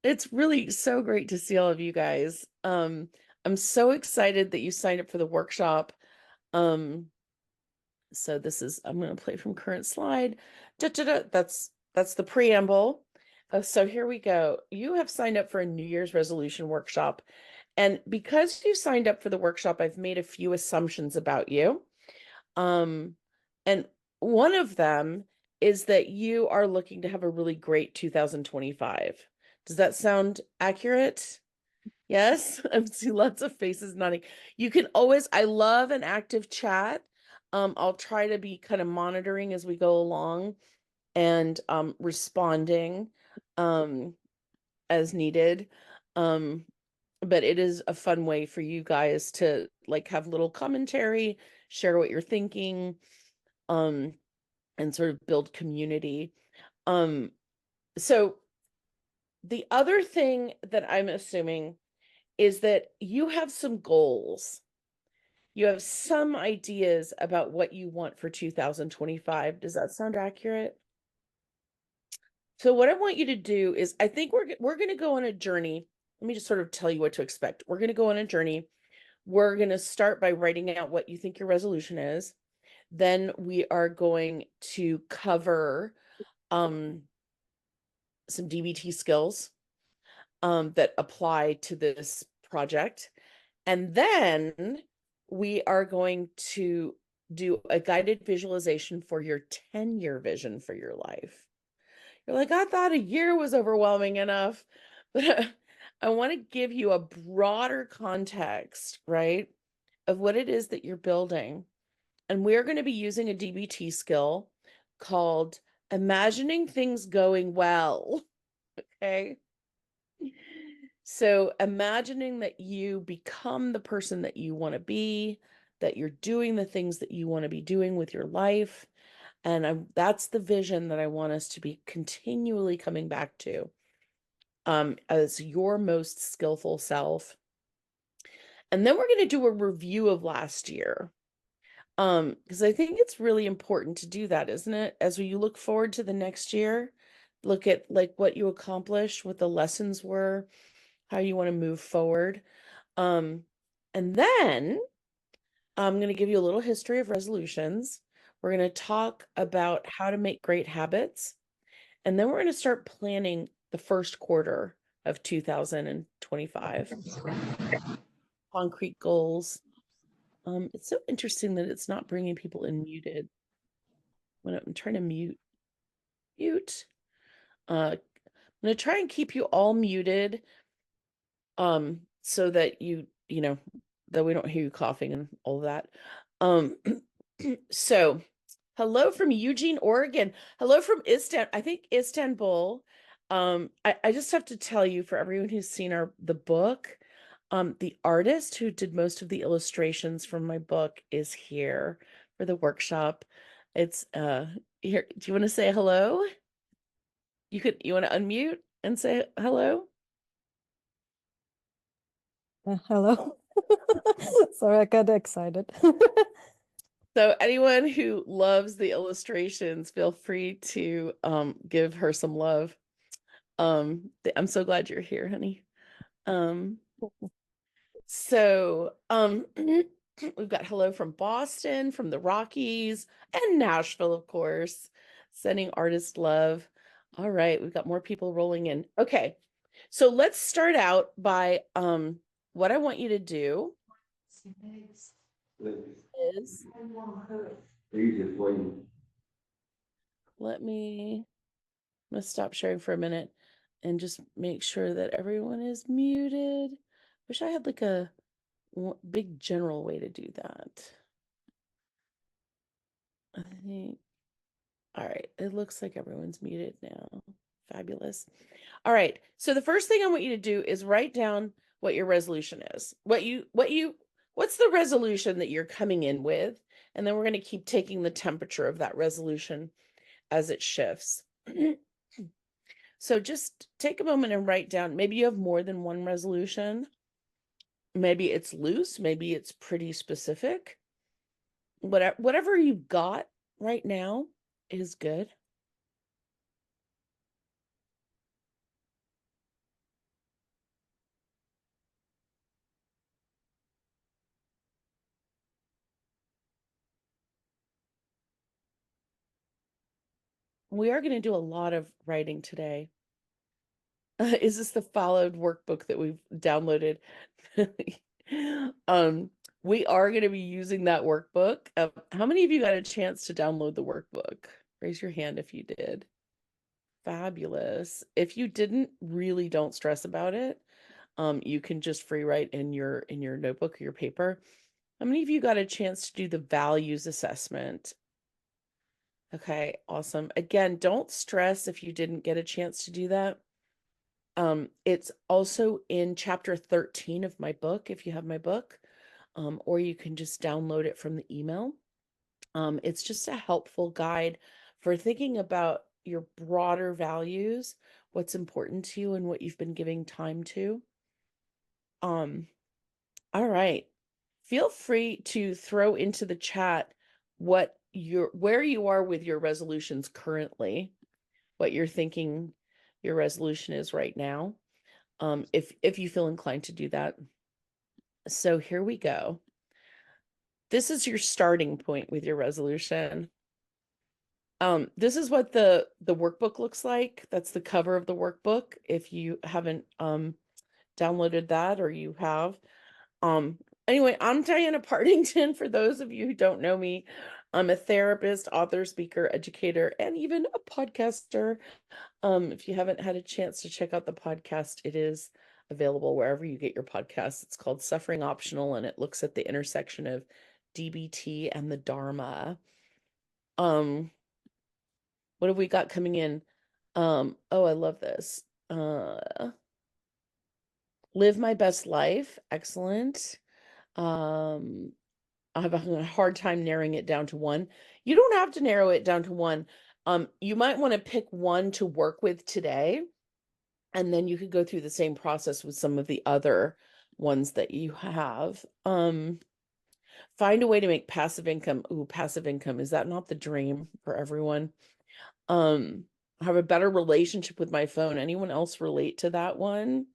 It's really so great to see all of you guys. I'm so excited that you signed up for the workshop. Um, so I'm going to play from current slide. That's the preamble. So here we go. You have signed up for a New Year's resolution workshop. And because you signed up for the workshop, I've made a few assumptions about you. Um, and one of them is that you are looking to have a really great 2025. Does that sound accurate? Yes, I'm seeing lots of faces nodding. You can always, I love an active chat. I'll try to be kind of monitoring as we go along and responding as needed. Um, but it is a fun way for you guys to like have little commentary, share what you're thinking, um, and sort of build community. Um, so the other thing that I'm assuming is that you have some goals. You have some ideas about what you want for 2025. Does that sound accurate? So what I want you to do is I think we're going to go on a journey. Let me just sort of tell you what to expect. We're going to go on a journey. We're going to start by writing out what you think your resolution is. Then we are going to cover some DBT skills that apply to this project. And then we are going to do a guided visualization for your 10-year vision for your life. You're like, I thought a year was overwhelming enough, but I want to give you a broader context, right, of what it is that you're building. And we're going to be using a DBT skill called imagining things going well. Okay. So imagining that you become the person that you want to be, that you're doing the things that you want to be doing with your life. And that's the vision that I want us to be continually coming back to as your most skillful self. And then we're going to do a review of last year. Because I think it's really important to do that, isn't it? As you look forward to the next year, look at like what you accomplished, what the lessons were, how you want to move forward. Um, and then I'm going to give you a little history of resolutions. We're going to talk about how to make great habits. And then we're going to start planning the first quarter of 2025. Concrete goals. It's so interesting that it's not bringing people in muted. When I'm trying to mute. I'm going to try and keep you all muted so that that we don't hear you coughing and all that. Um, so hello from Eugene, Oregon. Hello from I think Istanbul. I just have to tell you, for everyone who's seen the book, the artist who did most of the illustrations from my book is here for the workshop. It's here. Do you want to say hello? You want to unmute and say hello? Hello. Sorry, I got excited. So anyone who loves the illustrations, feel free to give her some love. I'm so glad you're here, honey. So we've got hello from Boston, from the Rockies, and Nashville, of course. Sending artist love. All right, we've got more people rolling in. Okay, so let's start out by what I want you to do is I'm gonna stop sharing for a minute and just make sure that everyone is muted. Wish I had like a big general way to do that. I think, all right, it looks like everyone's muted now. Fabulous. All right, so the first thing I want you to do is write down what your resolution is. What's the resolution that you're coming in with? And then we're going to keep taking the temperature of that resolution as it shifts. So just take a moment and write down, maybe you have more than one resolution. Maybe it's loose, maybe it's pretty specific. Whatever you've got right now is good. We are going to do a lot of writing today. Is this the followed workbook that we've downloaded? Um, we are going to be using that workbook. How many of you got a chance to download the workbook? Raise your hand if you did. Fabulous. If you didn't, really don't stress about it. You can just free write in your notebook or your paper. How many of you got a chance to do the values assessment? Okay, awesome. Again, don't stress if you didn't get a chance to do that. It's also in chapter 13 of my book, if you have my book, or you can just download it from the email. It's just a helpful guide for thinking about your broader values, what's important to you and what you've been giving time to. All right. Feel free to throw into the chat where you are with your resolutions currently, what you're thinking your resolution is right now. If you feel inclined to do that. So here we go. This is your starting point with your resolution. This is what the workbook looks like. That's the cover of the workbook. If you haven't downloaded that, or you have. Anyway, I'm Diana Partington. For those of you who don't know me, I'm a therapist, author, speaker, educator, and even a podcaster. If you haven't had a chance to check out the podcast, it is available wherever you get your podcasts. It's called Suffering Optional, and it looks at the intersection of DBT and the Dharma. What have we got coming in? Oh, I love this. Live my best life. Excellent. I have a hard time narrowing it down to one. You don't have to narrow it down to one. You might want to pick one to work with today, and then you could go through the same process with some of the other ones that you have. Find a way to make passive income. Ooh, passive income. Is that not the dream for everyone? Have a better relationship with my phone. Anyone else relate to that one?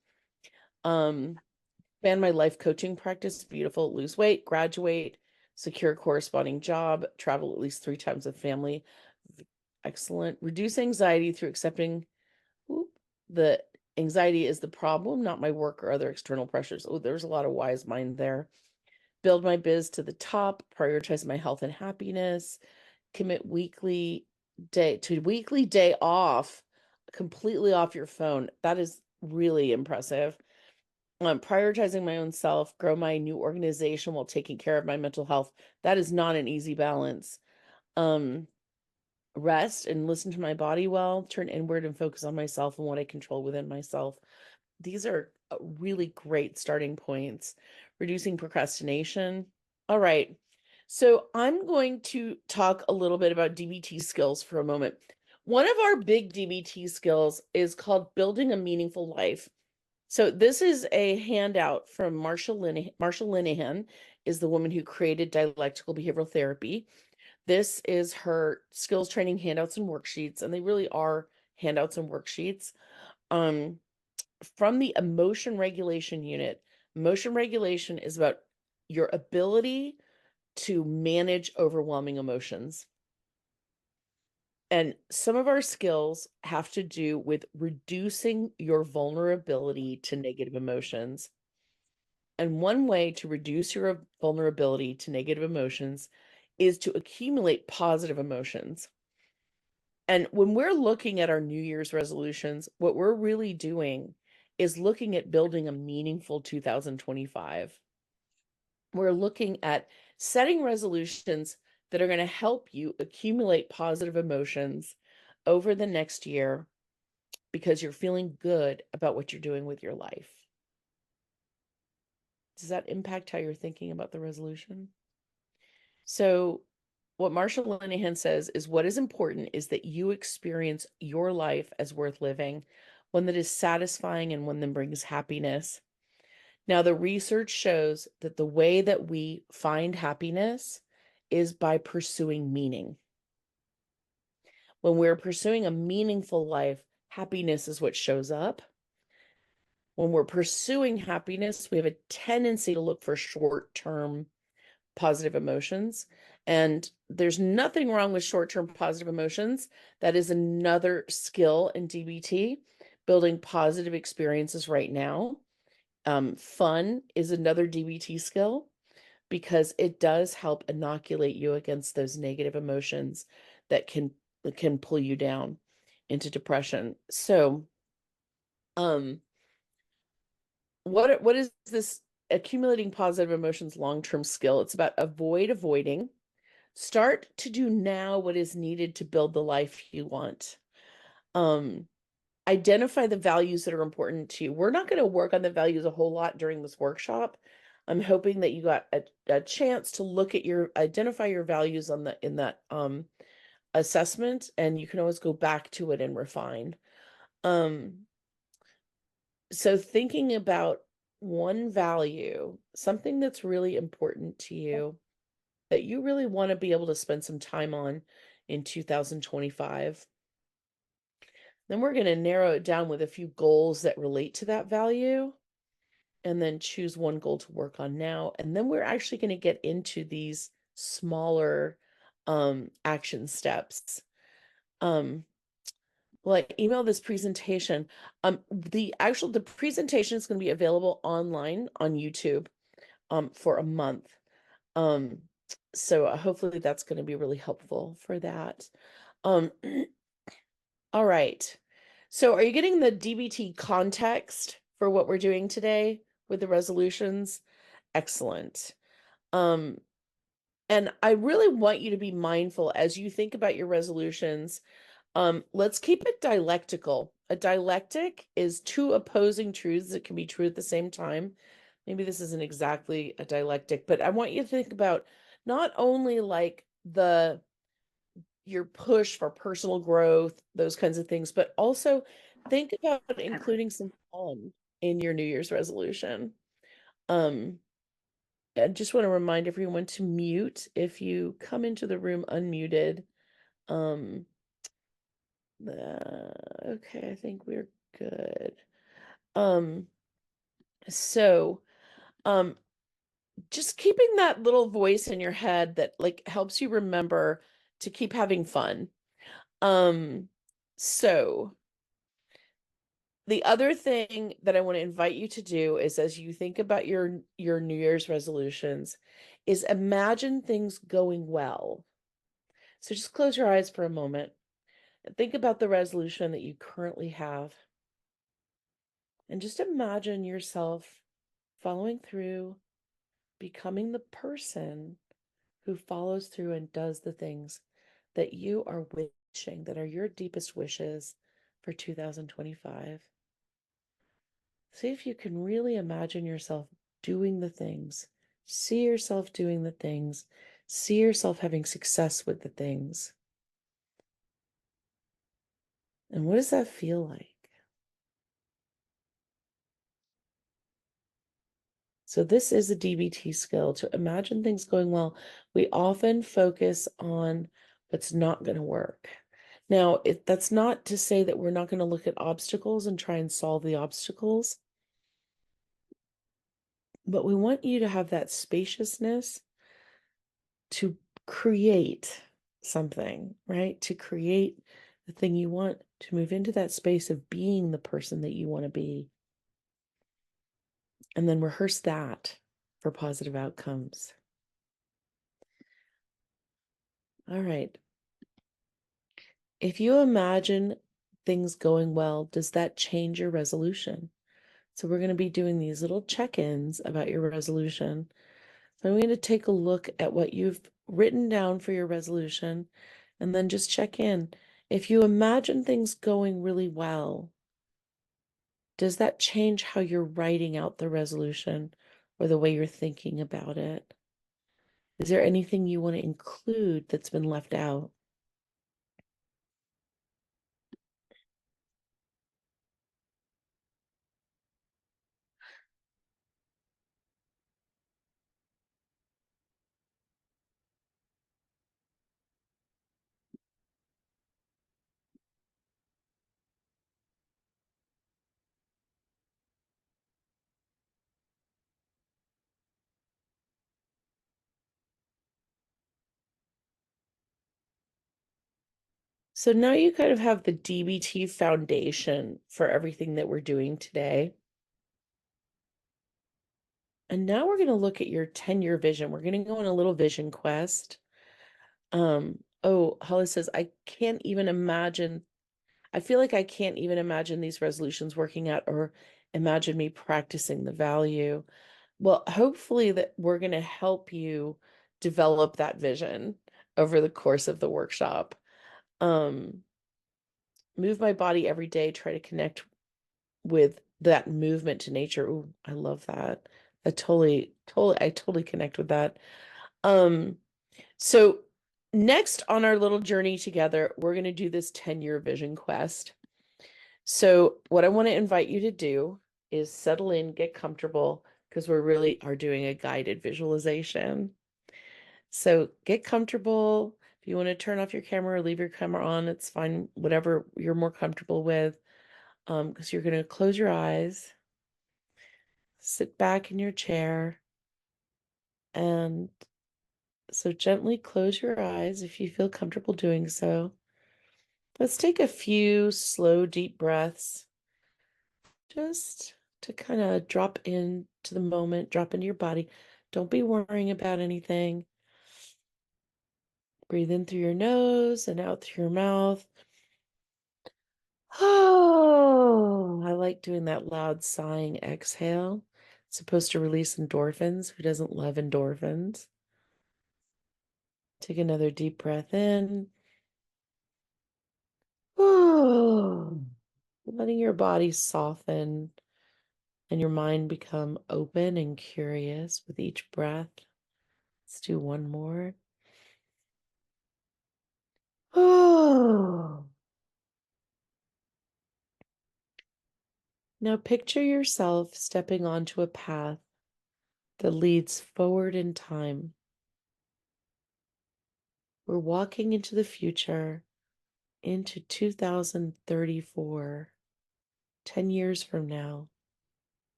Expand my life coaching practice. Beautiful. Lose weight, graduate, secure a corresponding job, travel at least 3 times with family. Excellent. Reduce anxiety through accepting the anxiety is the problem, not my work or other external pressures. Oh, there's a lot of wise mind there. Build my biz to the top, prioritize my health and happiness, commit weekly day off, completely off your phone. That is really impressive. Prioritizing my own self, grow my new organization while taking care of my mental health. That is not an easy balance. Rest and listen to my body well, turn inward and focus on myself and what I control within myself. These are really great starting points. Reducing procrastination. All right. So I'm going to talk a little bit about DBT skills for a moment. One of our big DBT skills is called building a meaningful life. So this is a handout from Marshall Linehan is the woman who created dialectical behavioral therapy. This is her skills training handouts and worksheets, and they really are handouts and worksheets. From the emotion regulation unit. Emotion regulation is about your ability to manage overwhelming emotions. And some of our skills have to do with reducing your vulnerability to negative emotions. And one way to reduce your vulnerability to negative emotions is to accumulate positive emotions. And when we're looking at our New Year's resolutions, what we're really doing is looking at building a meaningful 2025. We're looking at setting resolutions that are going to help you accumulate positive emotions over the next year because you're feeling good about what you're doing with your life. Does that impact how you're thinking about the resolution? So, what Marshall Linehan says is what is important is that you experience your life as worth living, one that is satisfying and one that brings happiness. Now, the research shows that the way that we find happiness is by pursuing meaning. When we're pursuing a meaningful life, happiness is what shows up. When we're pursuing happiness, we have a tendency to look for short-term positive emotions. And there's nothing wrong with short-term positive emotions. That is another skill in DBT, building positive experiences right now. Fun is another DBT skill because it does help inoculate you against those negative emotions that can pull you down into depression. So, what is this accumulating positive emotions long-term skill? It's about avoiding. Start to do now what is needed to build the life you want. Um, Identify the values that are important to you. We're not going to work on the values a whole lot during this workshop. I'm hoping that you got a chance to look at identify your values on in that assessment, and you can always go back to it and refine. So thinking about one value, something that's really important to you that you really want to be able to spend some time on in 2025. Then we're going to narrow it down with a few goals that relate to that value, and then choose one goal to work on now. And then we're actually going to get into these smaller action steps. Well, I emailed this presentation. The presentation is going to be available online on YouTube for a month. Um, so hopefully that's going to be really helpful for that. Um, all right. So are you getting the DBT context for what we're doing today with the resolutions? Excellent. Um, and I really want you to be mindful as you think about your resolutions. Let's keep it dialectical. A dialectic is two opposing truths that can be true at the same time. Maybe this isn't exactly a dialectic, but I want you to think about not only like your push for personal growth, those kinds of things, but also think about including some fun in your New Year's resolution. Um, I just want to remind everyone to mute if you come into the room unmuted. Um, okay, I think we're good. Um, so, um, just keeping that little voice in your head that like helps you remember to keep having fun. Um, so the other thing that I want to invite you to do is as you think about your New Year's resolutions, is imagine things going well. So just close your eyes for a moment and think about the resolution that you currently have. And just imagine yourself following through, becoming the person who follows through and does the things that you are wishing, that are your deepest wishes for 2025. See if you can really imagine yourself doing the things, see yourself doing the things, see yourself having success with the things. And what does that feel like? So this is a DBT skill, to imagine things going well. We often focus on what's not going to work. Now, that's not to say that we're not going to look at obstacles and try and solve the obstacles, but we want you to have that spaciousness to create something, right? To create the thing you want, to move into that space of being the person that you want to be. And then rehearse that for positive outcomes. All right. If you imagine things going well, does that change your resolution? So we're going to be doing these little check-ins about your resolution. So I'm going to take a look at what you've written down for your resolution and then just check in. If you imagine things going really well, does that change how you're writing out the resolution or the way you're thinking about it? Is there anything you want to include that's been left out? So now you kind of have the DBT foundation for everything that we're doing today. And now we're going to look at your 10-year vision. We're going to go on a little vision quest. Oh, Holly says, I can't even imagine. I feel like I can't even imagine these resolutions working out or imagine me practicing the value. Well, hopefully that we're going to help you develop that vision over the course of the workshop. Um, Move my body every day, try to connect with that movement to nature. Ooh, I love that. I totally connect with that. Um, so next on our little journey together, we're going to do this 10-year vision quest. So what I want to invite you to do is settle in, get comfortable, because we're really are doing a guided visualization. So get comfortable. If you want to turn off your camera or leave your camera on, it's fine, whatever you're more comfortable with. Because you're going to close your eyes, sit back in your chair, and so gently close your eyes if you feel comfortable doing so. Let's take a few slow, deep breaths just to kind of drop into the moment, drop into your body. Don't be worrying about anything. Breathe in through your nose and out through your mouth. Oh, I like doing that loud sighing exhale. It's supposed to release endorphins. Who doesn't love endorphins? Take another deep breath in. Oh, letting your body soften and your mind become open and curious with each breath. Let's do one more. Oh, now picture yourself stepping onto a path that leads forward in time. We're walking into the future, into 2034, 10 years from now.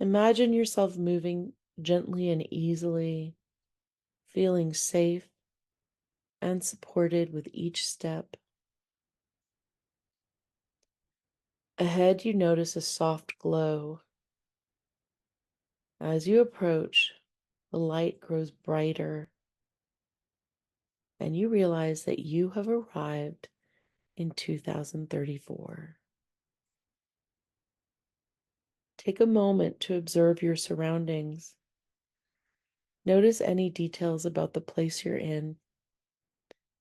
Imagine yourself moving gently and easily, feeling safe and supported with each step. Ahead, you notice a soft glow. As you approach, the light grows brighter, and you realize that you have arrived in 2034. Take a moment to observe your surroundings. Notice any details about the place you're in.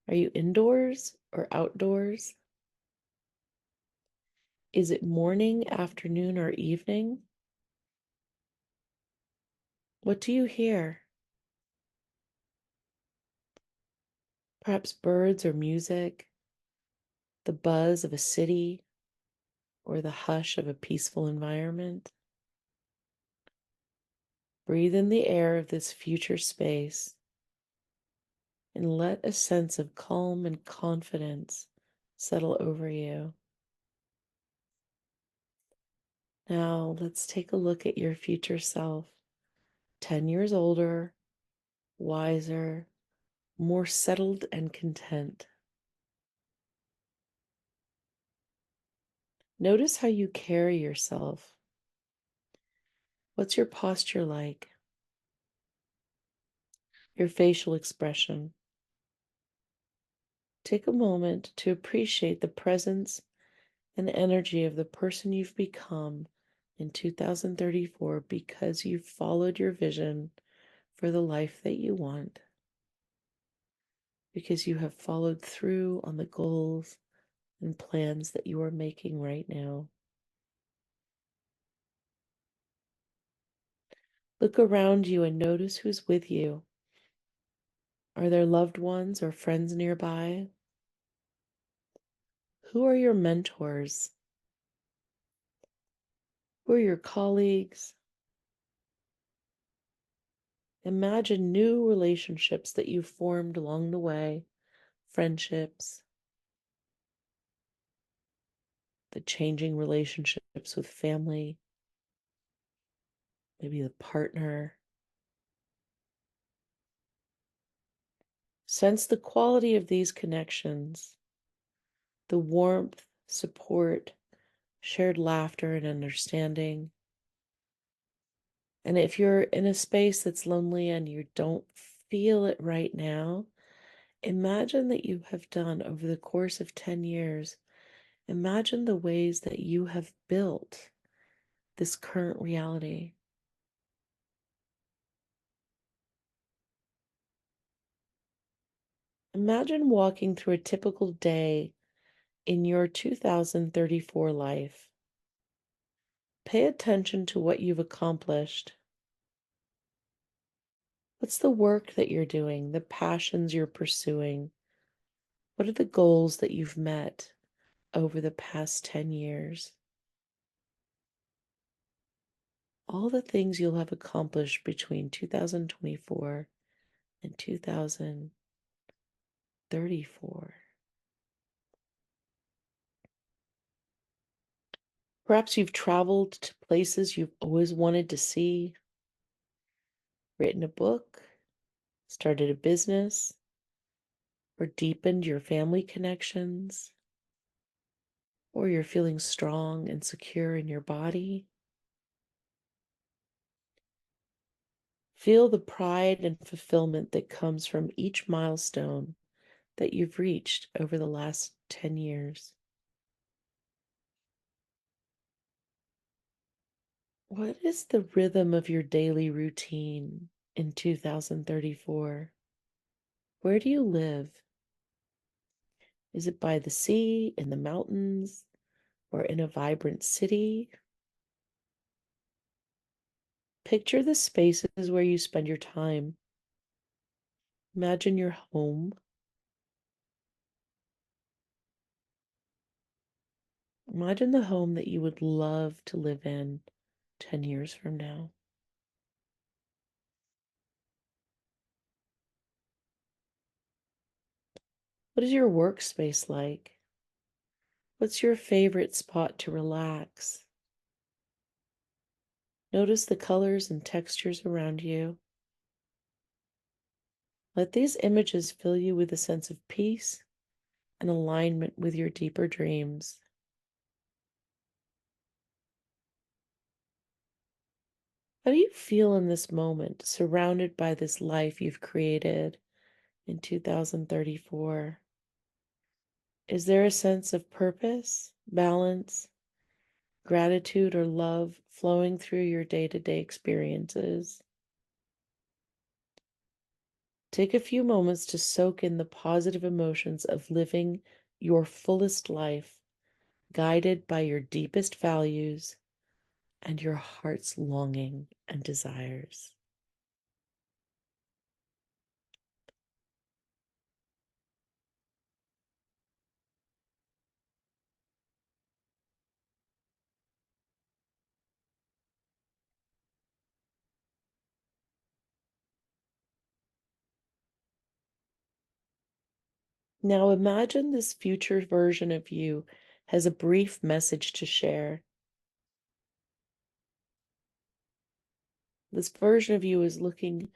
Are you indoors or outdoors? Is it morning, afternoon, or evening? What do you hear? Perhaps birds or music, the buzz of a city, or the hush of a peaceful environment. Breathe in the air of this future space and let a sense of calm and confidence settle over you. Now let's take a look at your future self, 10 years older, wiser, more settled and content. Notice how you carry yourself. What's your posture like? Your facial expression. Take a moment to appreciate the presence and energy of the person you've become in 2034 because you've followed your vision for the life that you want, because you have followed through on the goals and plans that you are making right now. Look around you and notice who's with you. Are there loved ones or friends nearby? Who are your mentors? Who are your colleagues? Imagine new relationships that you've formed along the way, friendships, the changing relationships with family, maybe the partner. Sense the quality of these connections, the warmth, support, shared laughter, and understanding. And if you're in a space that's lonely and you don't feel it right now, imagine that you have done over the course of 10 years. Imagine the ways that you have built this current reality. Imagine walking through a typical day in your 2034 life. Pay attention to what you've accomplished. What's the work that you're doing, the passions you're pursuing? What are the goals that you've met over the past 10 years? All the things you'll have accomplished between 2024 and 2034. Perhaps you've traveled to places you've always wanted to see, written a book, started a business, or deepened your family connections, or you're feeling strong and secure in your body. Feel the pride and fulfillment that comes from each milestone that you've reached over the last 10 years. What is the rhythm of your daily routine in 2034? Where do you live? Is it by the sea, in the mountains, or in a vibrant city? Picture the spaces where you spend your time. Imagine your home. Imagine the home that you would love to live in 10 years from now. What is your workspace like? What's your favorite spot to relax? Notice the colors and textures around you. Let these images fill you with a sense of peace and alignment with your deeper dreams. How do you feel in this moment, surrounded by this life you've created in 2034? Is there a sense of purpose, balance, gratitude, or love flowing through your day-to-day experiences? Take a few moments to soak in the positive emotions of living your fullest life, guided by your deepest values and your heart's longing and desires. Now imagine this future version of you has a brief message to share. This version of you is looking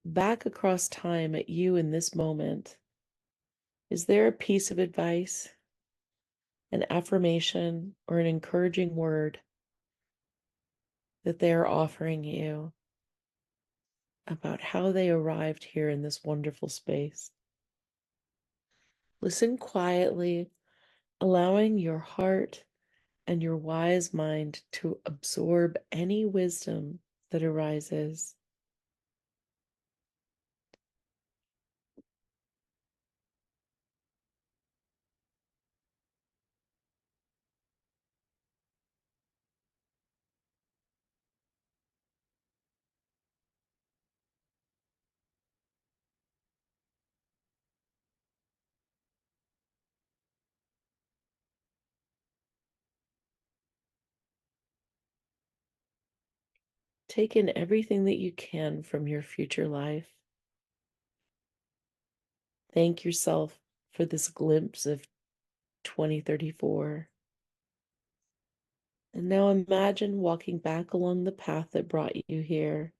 back across time at you in this moment. Is there a piece of advice, an affirmation, or an encouraging word that they are offering you about how they arrived here in this wonderful space? Listen quietly, allowing your heart and your wise mind to absorb any wisdom that arises. Take in everything that you can from your future life. Thank yourself for this glimpse of 2034. And now imagine walking back along the path that brought you here.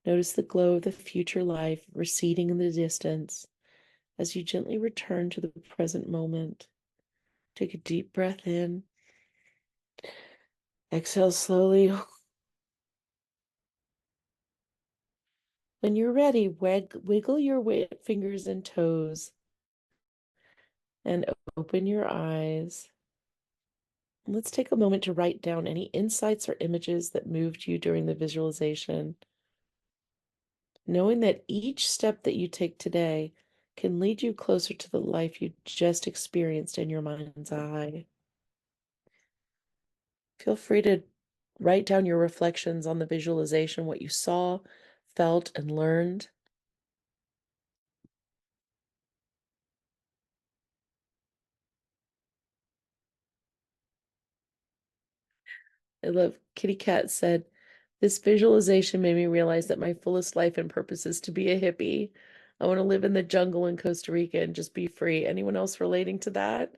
Notice the glow of the future life receding in the distance as you gently return to the present moment. Take a deep breath in. Exhale slowly. When you're ready, wiggle your fingers and toes and open your eyes. Let's take a moment to write down any insights or images that moved you during the visualization, knowing that each step that you take today can lead you closer to the life you just experienced in your mind's eye. Feel free to write down your reflections on the visualization, what you saw, felt, and learned. I love Kitty Cat said, "This visualization made me realize that my fullest life and purpose is to be a hippie. I want to live in the jungle in Costa Rica and just be free." Anyone else relating to that?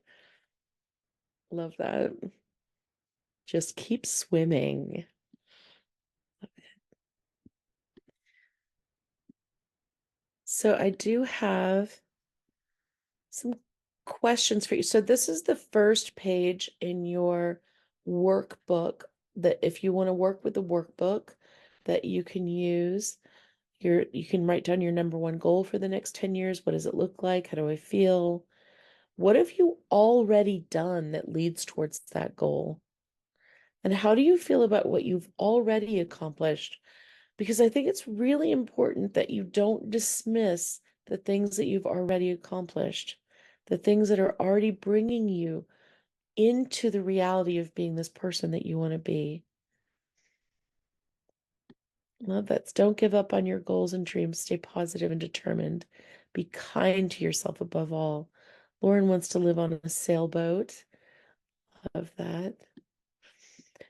Love that. Just keep swimming. So I do have some questions for you. So this is the first page in your workbook that if you want to work with the workbook that you can use. You can write down your number one goal for the next 10 years. What does it look like? How do I feel? What have you already done that leads towards that goal? And how do you feel about what you've already accomplished? Because I think it's really important that you don't dismiss the things that you've already accomplished, the things that are already bringing you into the reality of being this person that you want to be. Love that. Don't give up on your goals and dreams. Stay positive and determined. Be kind to yourself above all. Lauren wants to live on a sailboat. Love that.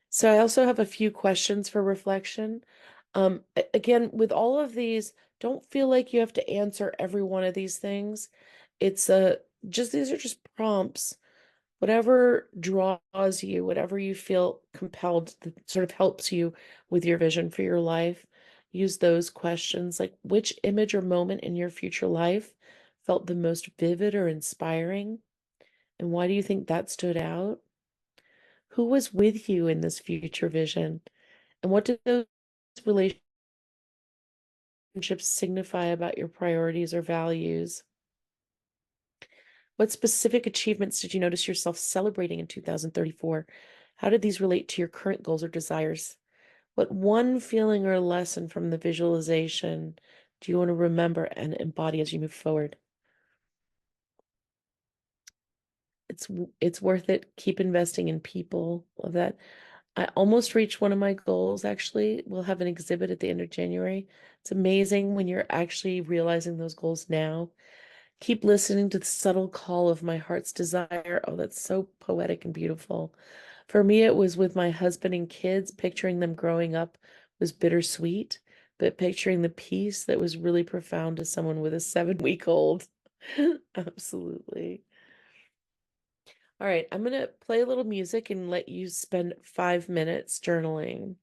So I also have a few questions for reflection. Again, with all of these, don't feel like you have to answer every one of these things. It's just these are just prompts. Whatever draws you, whatever you feel compelled that sort of helps you with your vision for your life, use those questions. Like, which image or moment in your future life felt the most vivid or inspiring? And why do you think that stood out? Who was with you in this future vision? And what did those relationships signify about your priorities or values? What specific achievements did you notice yourself celebrating in 2034? How did these relate to your current goals or desires? What one feeling or lesson from the visualization do you want to remember and embody as you move forward? It's worth it. Keep investing in people. Love that. I almost reached one of my goals, actually. We'll have an exhibit at the end of January. It's amazing when you're actually realizing those goals now. Keep listening to the subtle call of my heart's desire. Oh, that's so poetic and beautiful. For me, it was with my husband and kids. Picturing them growing up was bittersweet, but picturing the peace that was really profound to someone with a 7-week-old. Absolutely. All right, I'm going to play a little music and let you spend 5 minutes journaling.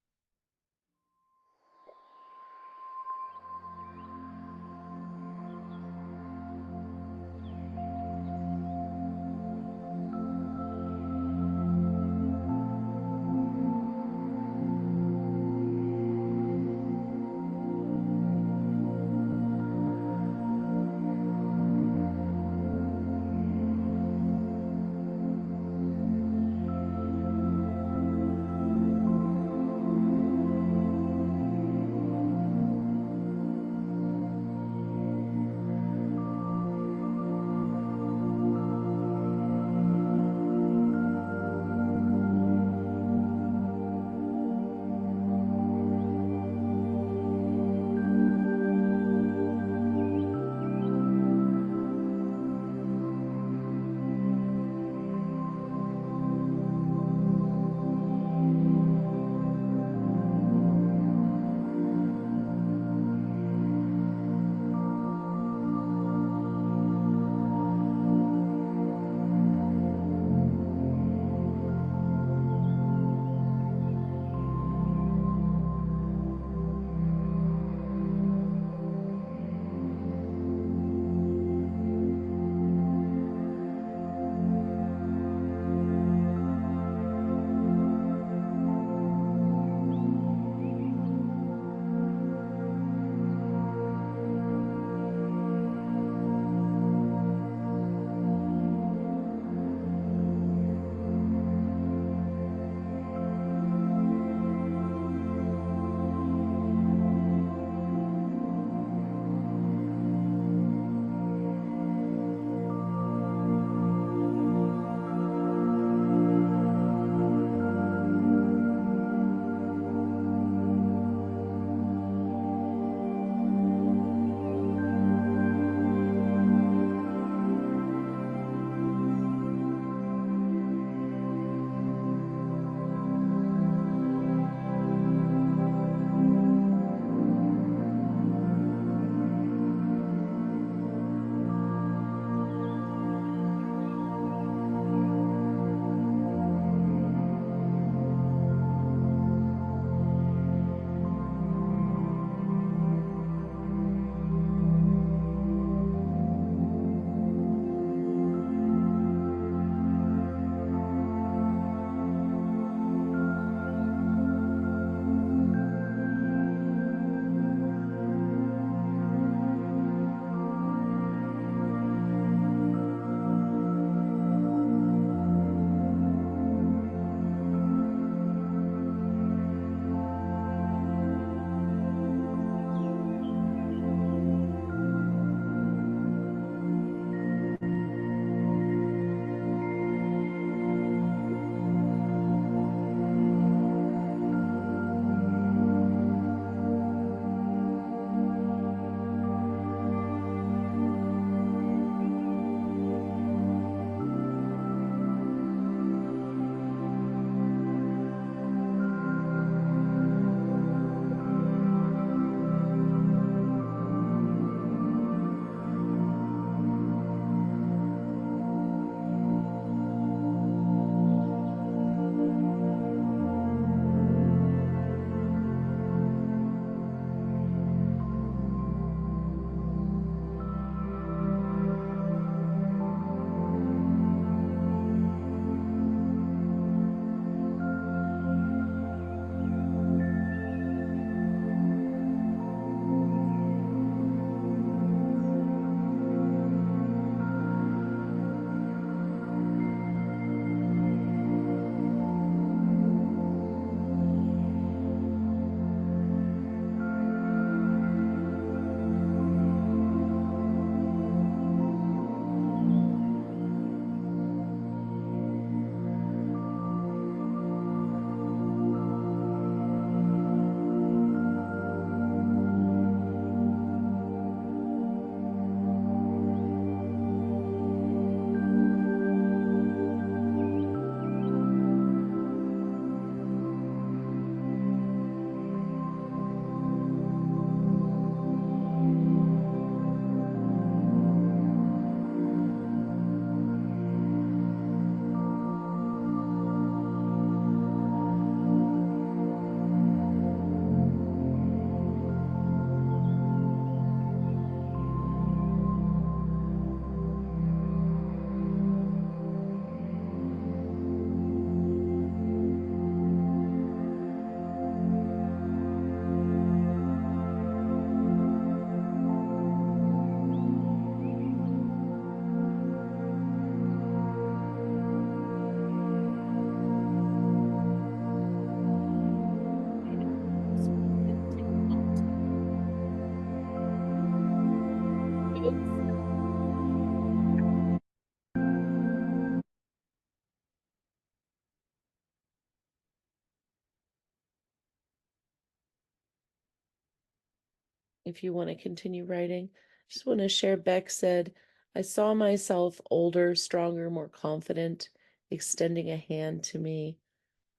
if you want to continue writing. Just want to share, Beck said, I saw myself older, stronger, more confident, extending a hand to me.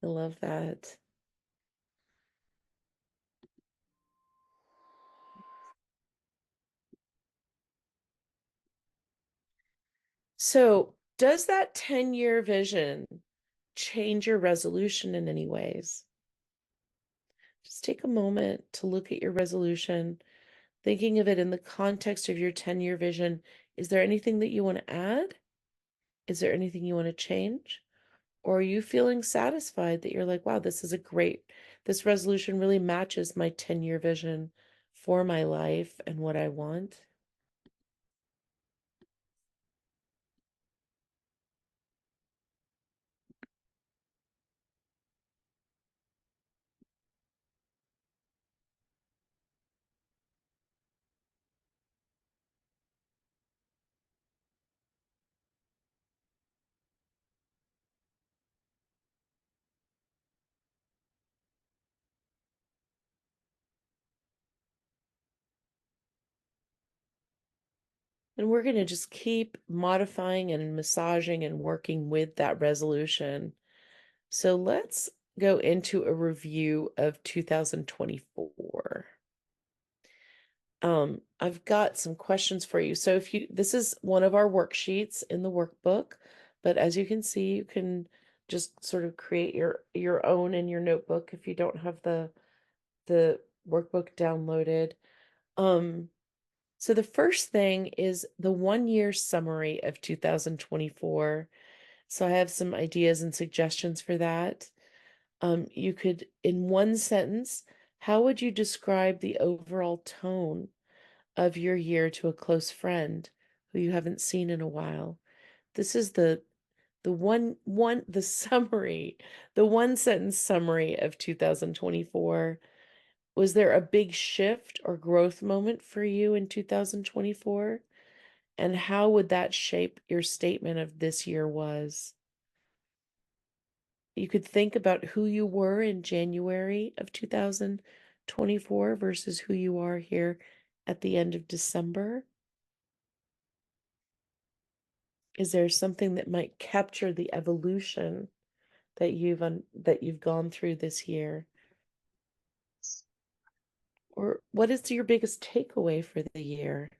I love that. So, does that 10-year vision change your resolution in any ways? Just take a moment to look at your resolution, thinking of it in the context of your 10-year vision. Is there anything that you want to add? Is there anything you want to change? Or are you feeling satisfied that you're like, wow, this resolution really matches my 10-year vision for my life and what I want? And we're going to just keep modifying and massaging and working with that resolution. So let's go into a review of 2024. I've got some questions for you. So this is one of our worksheets in the workbook, but as you can see, you can just sort of create your own in your notebook if you don't have the workbook downloaded. So the first thing is the 1 year summary of 2024. So I have some ideas and suggestions for that. You could, in one sentence, how would you describe the overall tone of your year to a close friend who you haven't seen in a while? This is the summary, the one sentence summary of 2024. Was there a big shift or growth moment for you in 2024? And how would that shape your statement of this year was? You could think about who you were in January of 2024 versus who you are here at the end of December. Is there something that might capture the evolution that you've gone through this year? Or what is your biggest takeaway for the year?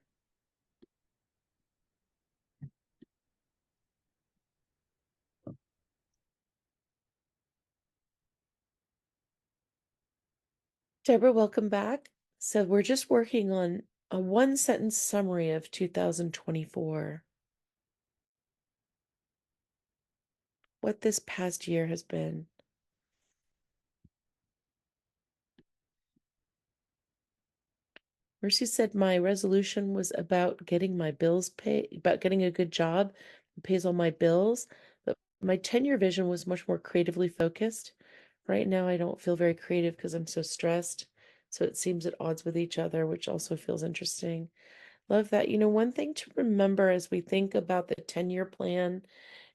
Deborah, welcome back. So we're just working on a one sentence summary of 2024. What this past year has been. Mercy said my resolution was about getting my bills paid, about getting a good job that pays all my bills. But my 10-year vision was much more creatively focused. Right now, I don't feel very creative because I'm so stressed. So it seems at odds with each other, which also feels interesting. Love that. One thing to remember as we think about the 10-year plan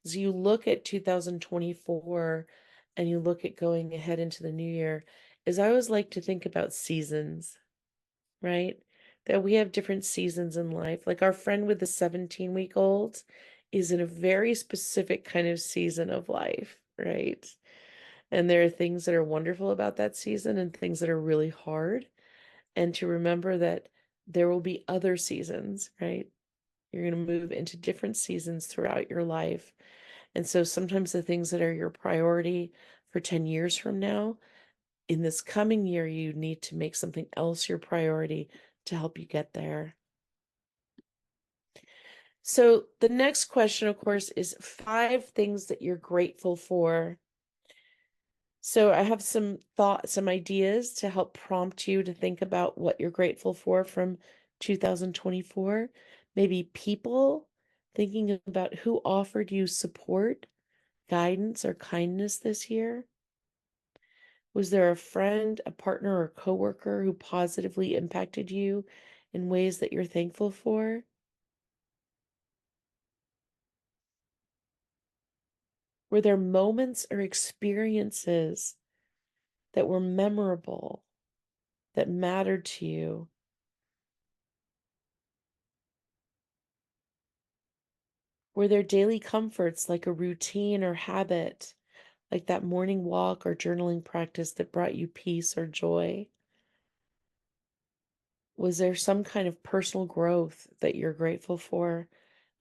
is you look at 2024 and you look at going ahead into the new year, is I always like to think about seasons, right? That we have different seasons in life. Like our friend with the 17-week-old is in a very specific kind of season of life, right? And there are things that are wonderful about that season and things that are really hard. And to remember that there will be other seasons, right? You're going to move into different seasons throughout your life. And so sometimes the things that are your priority for 10 years from now, in this coming year, you need to make something else your priority to help you get there. So the next question, of course, is 5 things that you're grateful for. So I have some thoughts, some ideas to help prompt you to think about what you're grateful for from 2024. Maybe people, thinking about who offered you support, guidance, or kindness this year. Was there a friend, a partner, or coworker who positively impacted you in ways that you're thankful for? Were there moments or experiences that were memorable, that mattered to you, Were there daily comforts like a routine or habit, like that morning walk or journaling practice that brought you peace or joy? Was there some kind of personal growth that you're grateful for?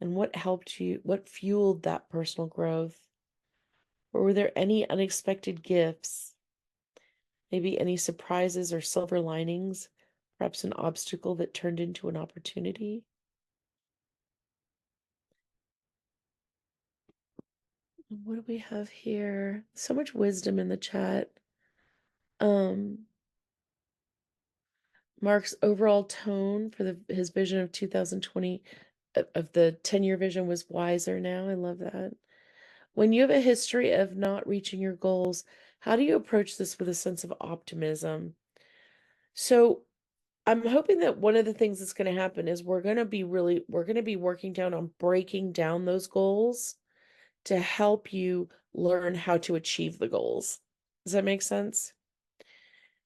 And what helped you? What fueled that personal growth? Or were there any unexpected gifts? Maybe any surprises or silver linings? Perhaps an obstacle that turned into an opportunity? And what do we have here? So much wisdom in the chat. Um, Mark's overall tone for his vision of 2020 of the 10-year vision was wiser now. I love that. When you have a history of not reaching your goals, how do you approach this with a sense of optimism? So I'm hoping that one of the things that's going to happen is we're going to be working down on breaking down those goals to help you learn how to achieve the goals. Does that make sense?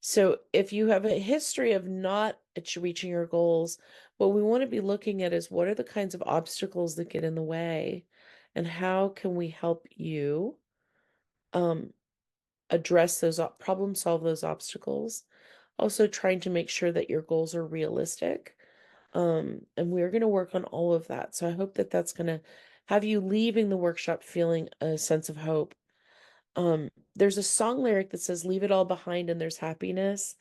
So if you have a history of not reaching your goals, what we want to be looking at is what are the kinds of obstacles that get in the way, and how can we help you um, address those, problem solve those obstacles. Also trying to make sure that your goals are realistic. And we're going to work on all of that. So I hope that that's going to have you leaving the workshop feeling a sense of hope. There's a song lyric that says, "Leave it all behind and there's happiness."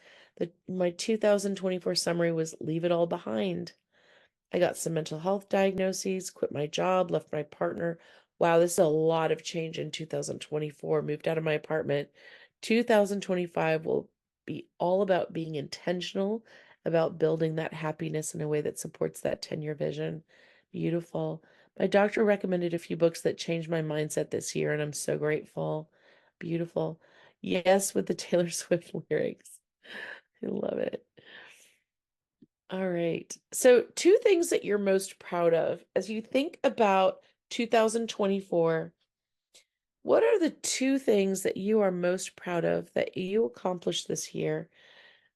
My 2024 summary was "Leave it all behind." I got some mental health diagnoses, quit my job, left my partner. Wow, this is a lot of change in 2024. Moved out of my apartment. 2025 will be all about being intentional about building that happiness in a way that supports that 10-year vision. Beautiful. My doctor recommended a few books that changed my mindset this year, and I'm so grateful. Beautiful. Yes, with the Taylor Swift lyrics. I love it. All right. So, two things that you're most proud of as you think about 2024, what are the two things that you are most proud of that you accomplished this year?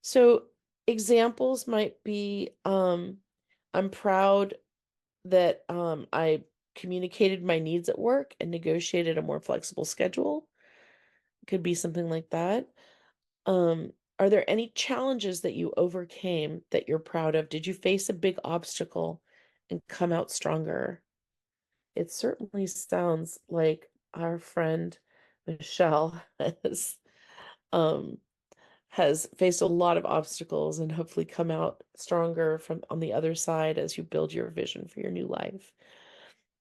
So, examples might be I'm proud that I communicated my needs at work and negotiated a more flexible schedule. Could be something like that. Are there any challenges that you overcame that you're proud of? Did you face a big obstacle and come out stronger? It certainly sounds like our friend Michelle um, has faced a lot of obstacles and hopefully come out stronger from on the other side as you build your vision for your new life.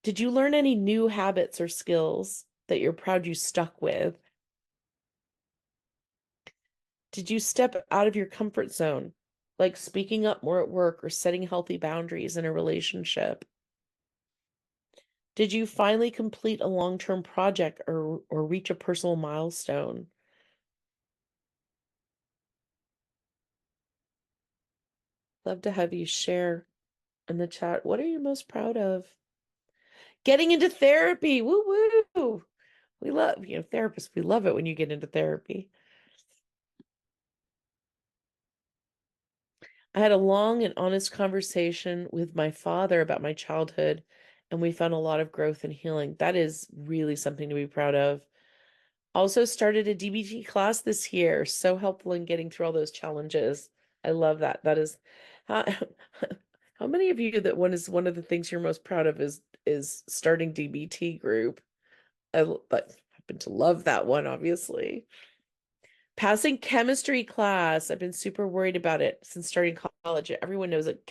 Did you learn any new habits or skills that you're proud you stuck with? Did you step out of your comfort zone, like speaking up more at work or setting healthy boundaries in a relationship? Did you finally complete a long-term project or reach a personal milestone? Love to have you share in the chat. What are you most proud of? Getting into therapy. Woo woo. We love, therapists, we love it when you get into therapy. I had a long and honest conversation with my father about my childhood, and we found a lot of growth and healing. That is really something to be proud of. Also started a DBT class this year. So helpful in getting through all those challenges. I love that. That is how, how many of you that one of the things you're most proud of is starting DBT group. But happen to love that one, obviously. Passing chemistry class. I've been super worried about it since starting college. Everyone knows that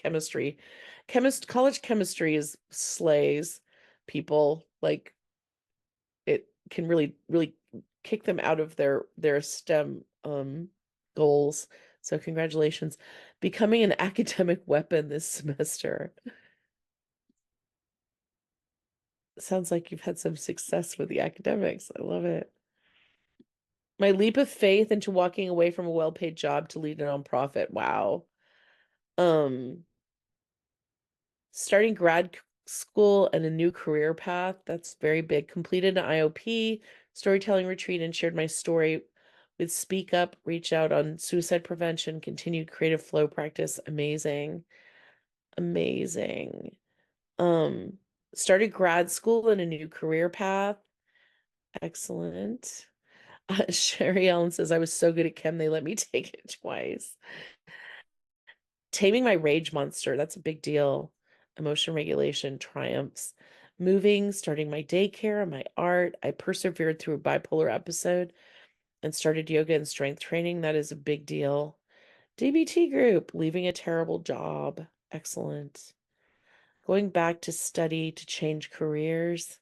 college chemistry is slays people. Like it can really, really kick them out of their STEM goals. So congratulations. Becoming an academic weapon this semester. Sounds like you've had some success with the academics. I love it. My leap of faith into walking away from a well-paid job to lead a nonprofit. Wow. Um, Starting school and a new career path. That's very big. Completed an IOP, storytelling retreat, and shared my story with Speak Up, reach out on suicide prevention, continued creative flow practice. Amazing. Amazing. Um, Started grad school and a new career path. Excellent. Sherry Ellen says, I was so good at chem, they let me take it twice. Taming my rage monster, that's a big deal. Emotion regulation triumphs. Moving, starting my daycare and my art. I persevered through a bipolar episode and started yoga and strength training. That is a big deal. DBT group, leaving a terrible job. Excellent. Going back to study to change careers.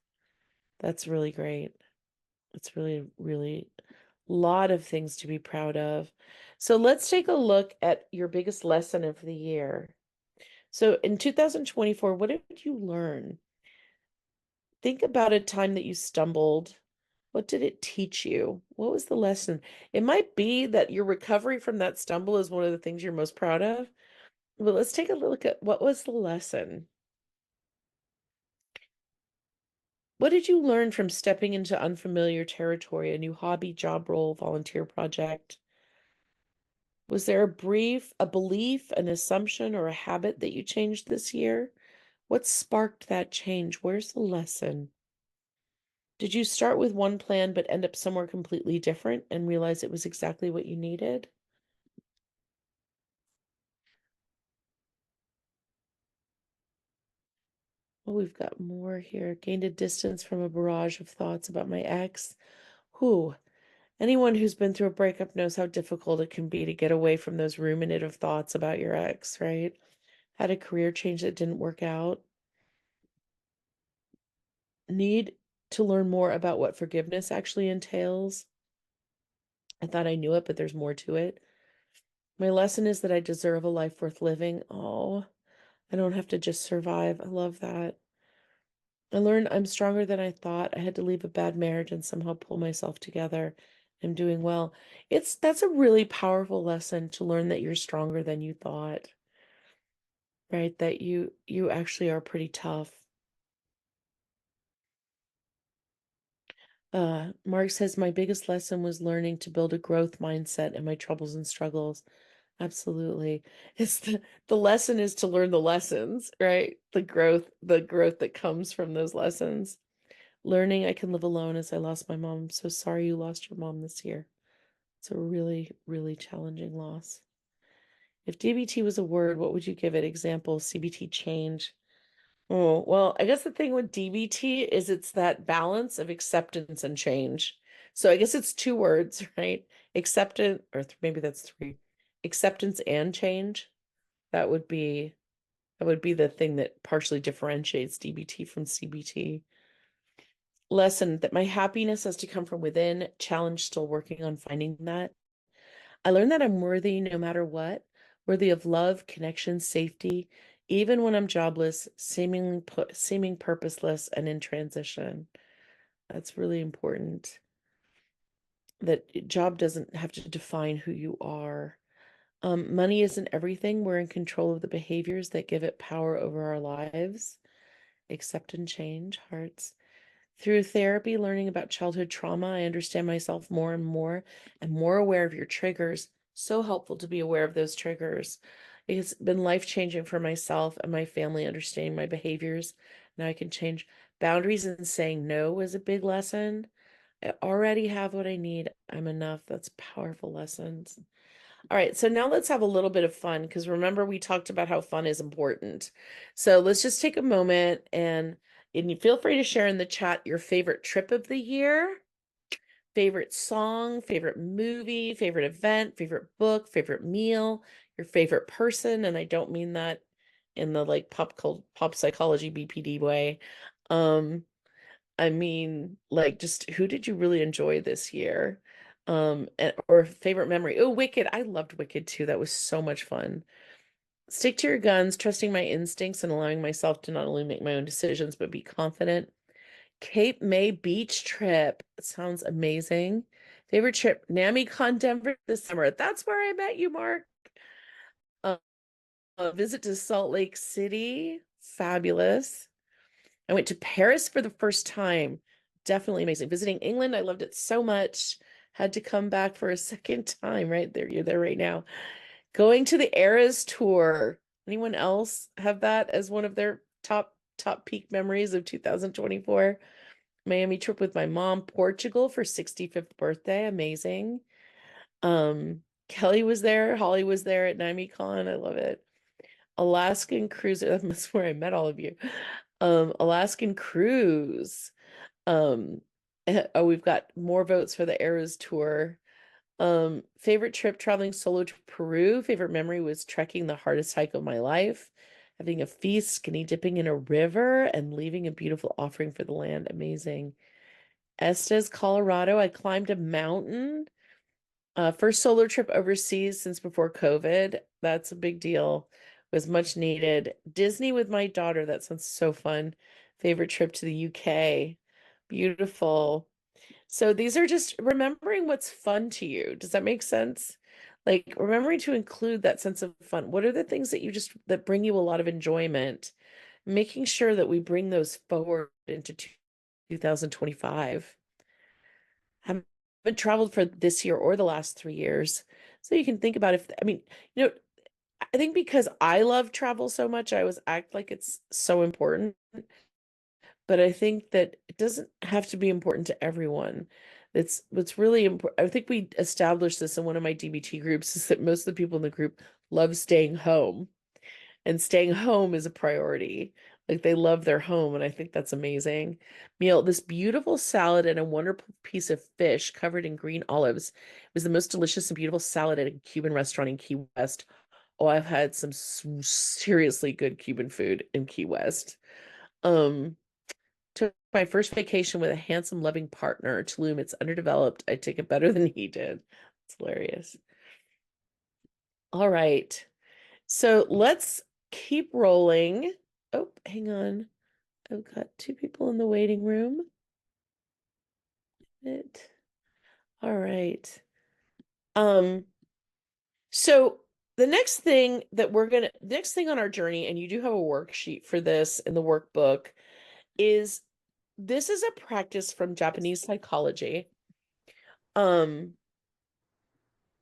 That's really great. It's really, really a lot of things to be proud of. So let's take a look at your biggest lesson of the year. So in 2024, what did you learn? Think about a time that you stumbled. What did it teach you? What was the lesson? It might be that your recovery from that stumble is one of the things you're most proud of. But let's take a look at what was the lesson. What did you learn from stepping into unfamiliar territory, a new hobby, job role, volunteer project? Was there a belief, an assumption, or a habit that you changed this year? What sparked that change? Where's the lesson? Did you start with one plan but end up somewhere completely different and realize it was exactly what you needed? Oh, we've got more here. Gained a distance from a barrage of thoughts about my ex. Who? Anyone who's been through a breakup knows how difficult it can be to get away from those ruminative thoughts about your ex, right? Had a career change that didn't work out. Need to learn more about what forgiveness actually entails. I thought I knew it, but there's more to it. My lesson is that I deserve a life worth living. Oh, I don't have to just survive. I love that. I learned I'm stronger than I thought. I had to leave a bad marriage and somehow pull myself together. I'm doing well. That's a really powerful lesson to learn that you're stronger than you thought, right? That you actually are pretty tough. Mark says my biggest lesson was learning to build a growth mindset in my troubles and struggles. Absolutely. It's the lesson is to learn the lessons, right? The growth that comes from those lessons. Learning I can live alone as I lost my mom. I'm so sorry you lost your mom this year. It's a really, really challenging loss. If DBT was a word, what would you give it? Example, CBT change. Oh, well, I guess the thing with DBT is it's that balance of acceptance and change. So I guess it's two words, right? Acceptance, or maybe that's three. Acceptance and change. That would be that would be the thing that partially differentiates DBT from CBT. Lesson that my happiness has to come from within, challenge still working on finding that. I learned that I'm worthy no matter what, worthy of love, connection, safety, even when I'm jobless, seeming purposeless and in transition. That's really important. That job doesn't have to define who you are. Money isn't everything. We're in control of the behaviors that give it power over our lives. Accept and change, hearts. Through therapy, learning about childhood trauma, I understand myself more and more aware of your triggers. So helpful to be aware of those triggers. It's been life-changing for myself and my family, understanding my behaviors. Now I can change boundaries, and saying no was a big lesson. I already have what I need. I'm enough. That's powerful lessons. All right, so now let's have a little bit of fun because remember we talked about how fun is important. So let's just take a moment and you feel free to share in the chat your favorite trip of the year, favorite song, favorite movie, favorite event, favorite book, favorite meal, your favorite person, and I don't mean that in the like pop psychology BPD way. Um, I mean, like, just who did you really enjoy this year? Or favorite memory. Oh, Wicked. I loved Wicked too. That was so much fun. Stick to your guns, trusting my instincts and allowing myself to not only make my own decisions, but be confident. Cape May beach trip. Sounds amazing. Favorite trip, NamiCon Denver this summer. That's where I met you, Mark. Uh, a visit to Salt Lake City. Fabulous. I went to Paris for the first time. Definitely amazing. Visiting England, I loved it so much. Had to come back for a second time, right? There, you're there right now. Going to the Eras tour. Anyone else have that as one of their top top peak memories of 2024. Miami trip with my mom, Portugal for 65th birthday. Amazing. Kelly was there, Holly was there at NamiCon. I love it. Alaskan cruise. That's where I met all of you. Alaskan cruise. Um, oh, we've got more votes for the Eras tour. Favorite trip traveling solo to Peru. Favorite memory was trekking the hardest hike of my life, having a feast, skinny dipping in a river, and leaving a beautiful offering for the land. Amazing. Estes, Colorado. I climbed a mountain. First solo trip overseas since before COVID. That's a big deal. Was much needed. Disney with my daughter. That sounds so fun. Favorite trip to the UK. Beautiful. So these are just remembering what's fun to you. Does that make sense? Like remembering to include that sense of fun. What are the things that you just that bring you a lot of enjoyment? Making sure that we bring those forward into 2025. Haven't traveled for this year or the last 3 years. So you can think about if, I mean, you know, I think because I love travel so much, I always act like it's so important. But I think that it doesn't have to be important to everyone. It's what's really important. I think we established this in one of my DBT groups is that most of the people in the group love staying home, and staying home is a priority. Like they love their home, and I think that's amazing. Meal, this beautiful salad and a wonderful piece of fish covered in green olives. It was the most delicious and beautiful salad at a Cuban restaurant in Key West. Oh, I've had some seriously good Cuban food in Key West. Um, Took my first vacation with a handsome, loving partner. Tulum, it's underdeveloped. I take it better than he did. It's hilarious. All right. So let's keep rolling. Oh, hang on. I've got two people in the waiting room. It. All right. Um, so the next thing on our journey, and you do have a worksheet for this in the workbook, is this is a practice from Japanese psychology. Um,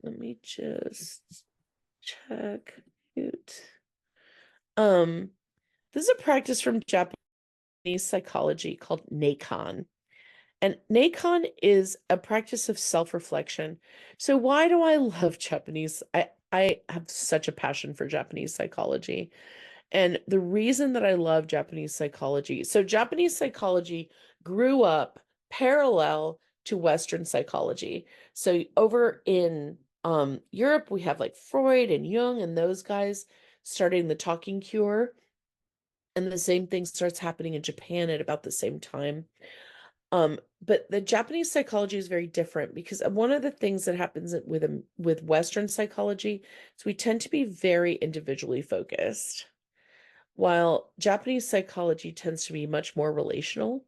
Let me just check it. Um, this is a practice from Japanese psychology called Nakon. And Nakon is a practice of self-reflection. So why do I love Japanese? I have such a passion for Japanese psychology. And the reason that I love Japanese psychology, so Japanese psychology grew up parallel to Western psychology. So over in Europe, we have like Freud and Jung and those guys starting the talking cure. And the same thing starts happening in Japan at about the same time. But the Japanese psychology is very different because one of the things that happens with Western psychology is we tend to be very individually focused, while Japanese psychology tends to be much more relational.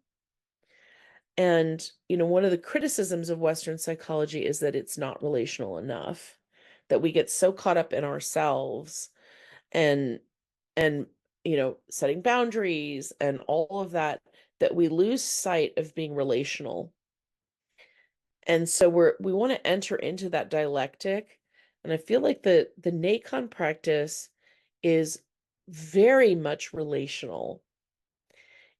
And, one of the criticisms of Western psychology is that it's not relational enough, that we get so caught up in ourselves and, and, setting boundaries and all of that, that we lose sight of being relational. And so we want to enter into that dialectic. And I feel like the Nakon practice is very much relational.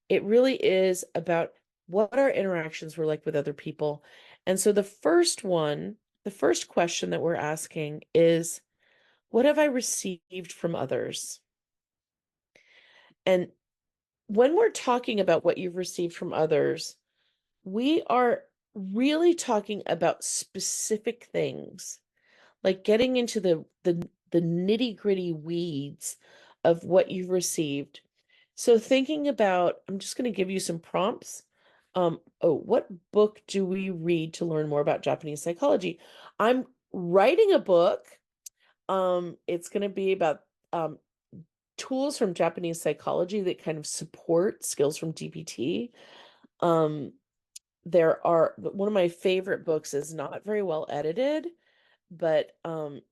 It really is about what our interactions were like with other people. And so the first question that we're asking is, what have I received from others? And when we're talking about what you've received from others, we are really talking about specific things, like getting into the nitty-gritty weeds of what you've received. So thinking about, I'm just going to give you some prompts. What book do we read to learn more about Japanese psychology? I'm writing a book. It's going to be about tools from Japanese psychology that kind of support skills from DPT. One of my favorite books is not very well edited, but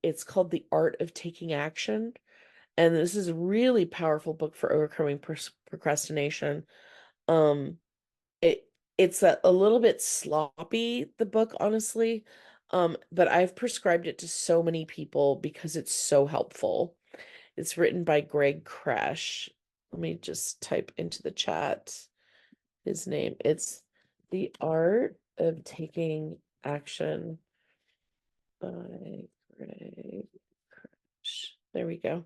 it's called The Art of Taking Action. And this is a really powerful book for overcoming procrastination. Um, it's a little bit sloppy, the book, honestly. But I've prescribed it to so many people because it's so helpful. It's written by Greg Crash. let me just type into the chat his name. It's The Art of Taking Action by Greg. There we go.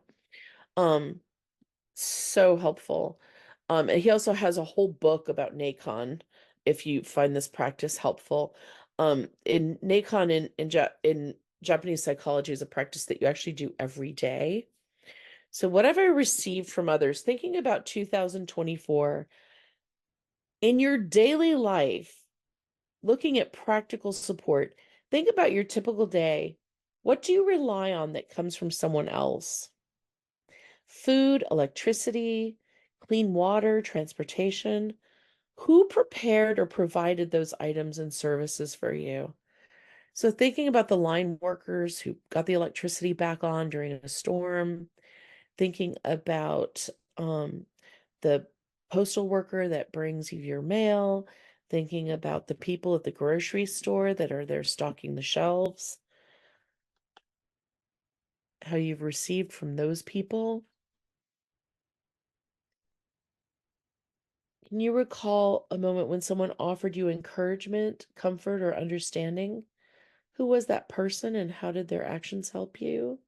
So helpful. And he also has a whole book about Nacon if you find this practice helpful. In Nacon in Japanese psychology is a practice that you actually do every day. So what have I received from others? Thinking about 2024 in your daily life, looking at practical support, think about your typical day. What do you rely on that comes from someone else? Food, electricity, clean water, transportation. Who prepared or provided those items and services for you? So, thinking about the line workers who got the electricity back on during a storm, thinking about the postal worker that brings you your mail, thinking about the people at the grocery store that are there stocking the shelves, how you've received from those people. Can you recall a moment when someone offered you encouragement, comfort, or understanding? Who was that person and how did their actions help you?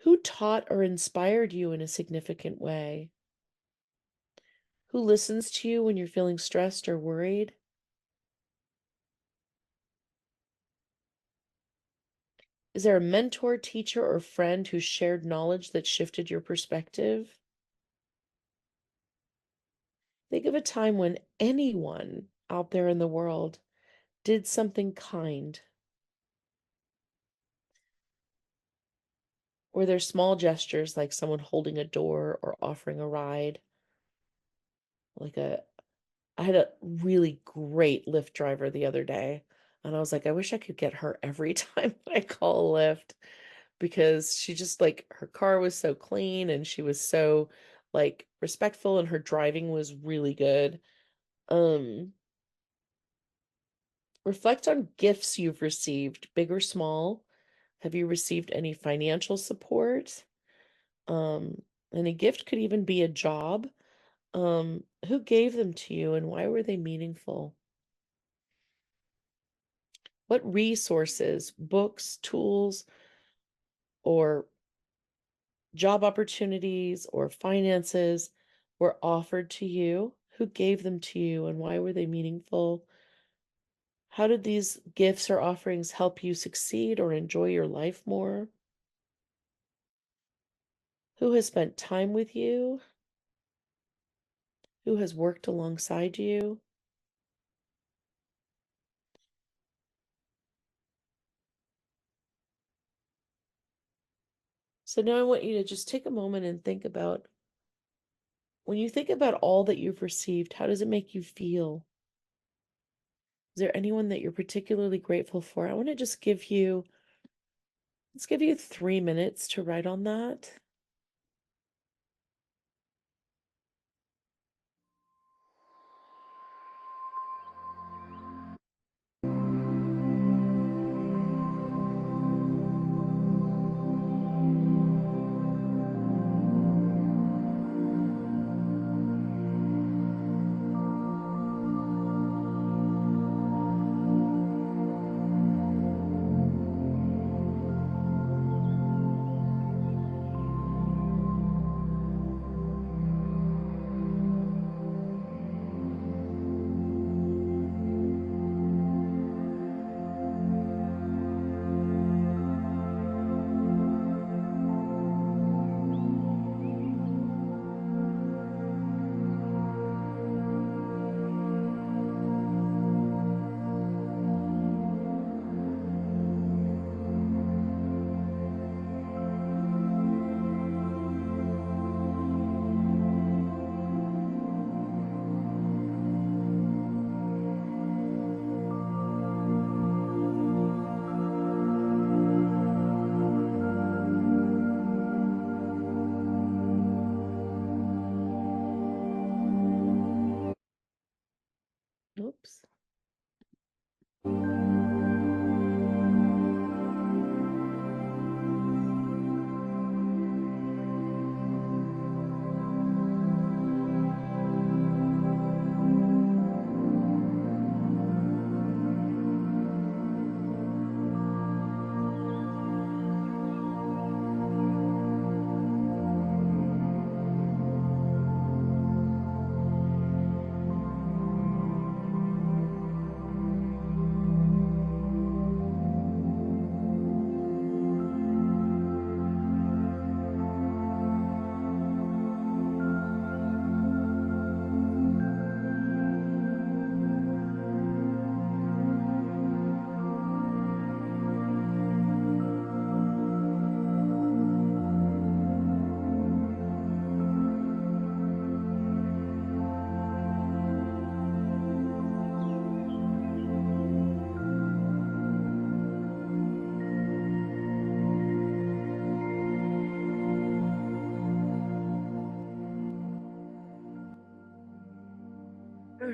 Who taught or inspired you in a significant way? Who listens to you when you're feeling stressed or worried? Is there a mentor, teacher, or friend who shared knowledge that shifted your perspective? Think of a time when anyone out there in the world did something kind. Were there small gestures like someone holding a door or offering a ride? Like I had a really great Lyft driver the other day, and I was like, I wish I could get her every time I call a Lyft because she just like her car was so clean and she was so like respectful and her driving was really good. Um, Reflect on gifts you've received, big or small. Have you received any financial support? Um, and a gift could even be a job. Who gave them to you and why were they meaningful? What resources, books, tools, or job opportunities or finances were offered to you? Who gave them to you and why were they meaningful? How did these gifts or offerings help you succeed or enjoy your life more? Who has spent time with you? Who has worked alongside you? So now I want you to just take a moment and think about when you think about all that you've received, how does it make you feel? Is there anyone that you're particularly grateful for? I want to just let's give you 3 minutes to write on that.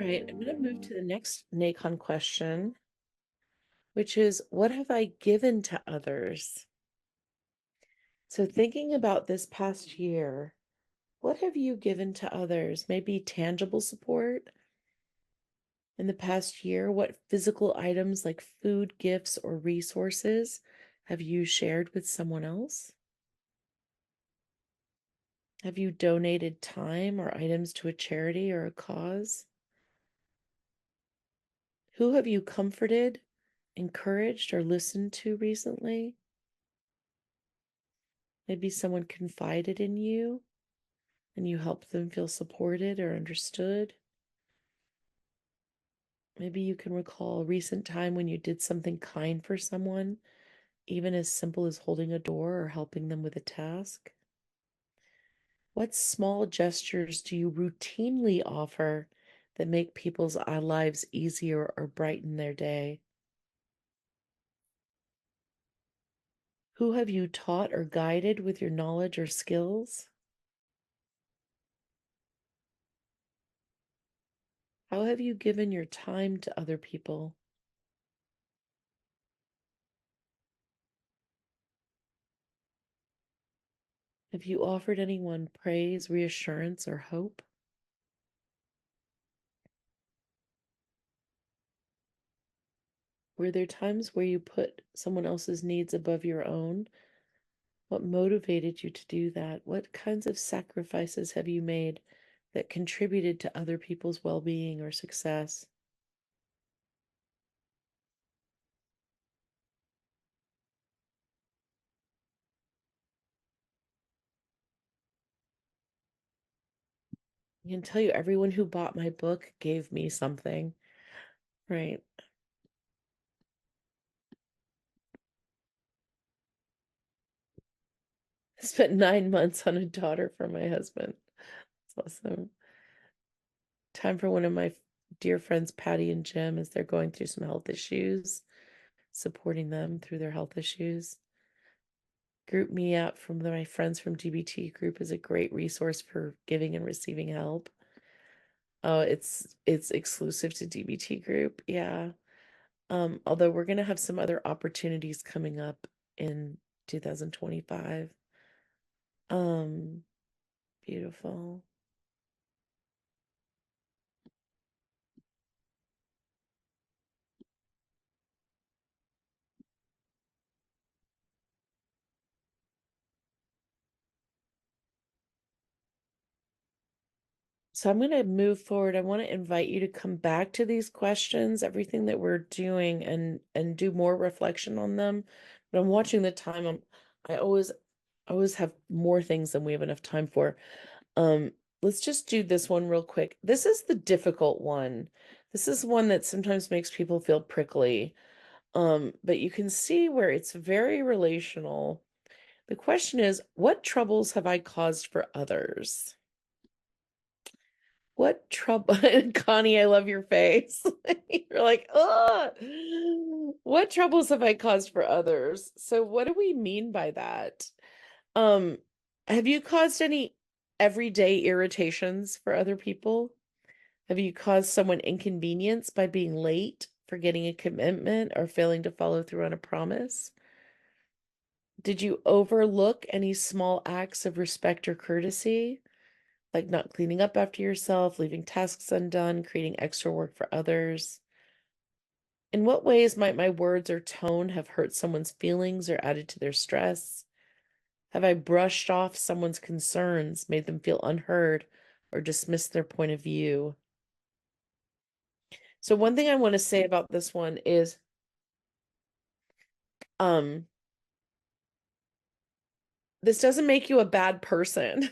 right, I'm going to move to the next NACON question, which is, what have I given to others? So thinking about this past year, what have you given to others? Maybe tangible support in the past year? What physical items like food, gifts, or resources have you shared with someone else? Have you donated time or items to a charity or a cause? Who have you comforted, encouraged, or listened to recently? Maybe someone confided in you and you helped them feel supported or understood. Maybe you can recall a recent time when you did something kind for someone, even as simple as holding a door or helping them with a task. What small gestures do you routinely offer that make people's lives easier or brighten their day? Who have you taught or guided with your knowledge or skills? How have you given your time to other people? Have you offered anyone praise, reassurance, or hope? Were there times where you put someone else's needs above your own? What motivated you to do that? What kinds of sacrifices have you made that contributed to other people's well being or success? I can tell you, everyone who bought my book gave me something, right? I spent 9 months on a daughter for my husband. It's awesome. Time for one of my dear friends, Patty and Jim, as they're going through some health issues, supporting them through their health issues. Group Me Up from my friends from DBT group is a great resource for giving and receiving help. Oh, it's exclusive to DBT group. Yeah. Although we're gonna have some other opportunities coming up in 2025. Um, Beautiful. So I'm going to move forward. I want to invite you to come back to these questions, everything that we're doing, and do more reflection on them. But I'm watching the time. I always have more things than we have enough time for. Um, let's just do this one real quick. This is the difficult one. This is one that sometimes makes people feel prickly. But you can see where it's very relational. The question is, what troubles have I caused for others? What trouble, Connie, I love your face. You're like, what troubles have I caused for others? So what do we mean by that? Um, have you caused any everyday irritations for other people? Have you caused someone inconvenience by being late, forgetting a commitment, or failing to follow through on a promise? Did you overlook any small acts of respect or courtesy? Like not cleaning up after yourself, leaving tasks undone, creating extra work for others. In what ways might my words or tone have hurt someone's feelings or added to their stress? Have I brushed off someone's concerns, made them feel unheard, or dismissed their point of view? So one thing I want to say about this one is um this doesn't make you a bad person,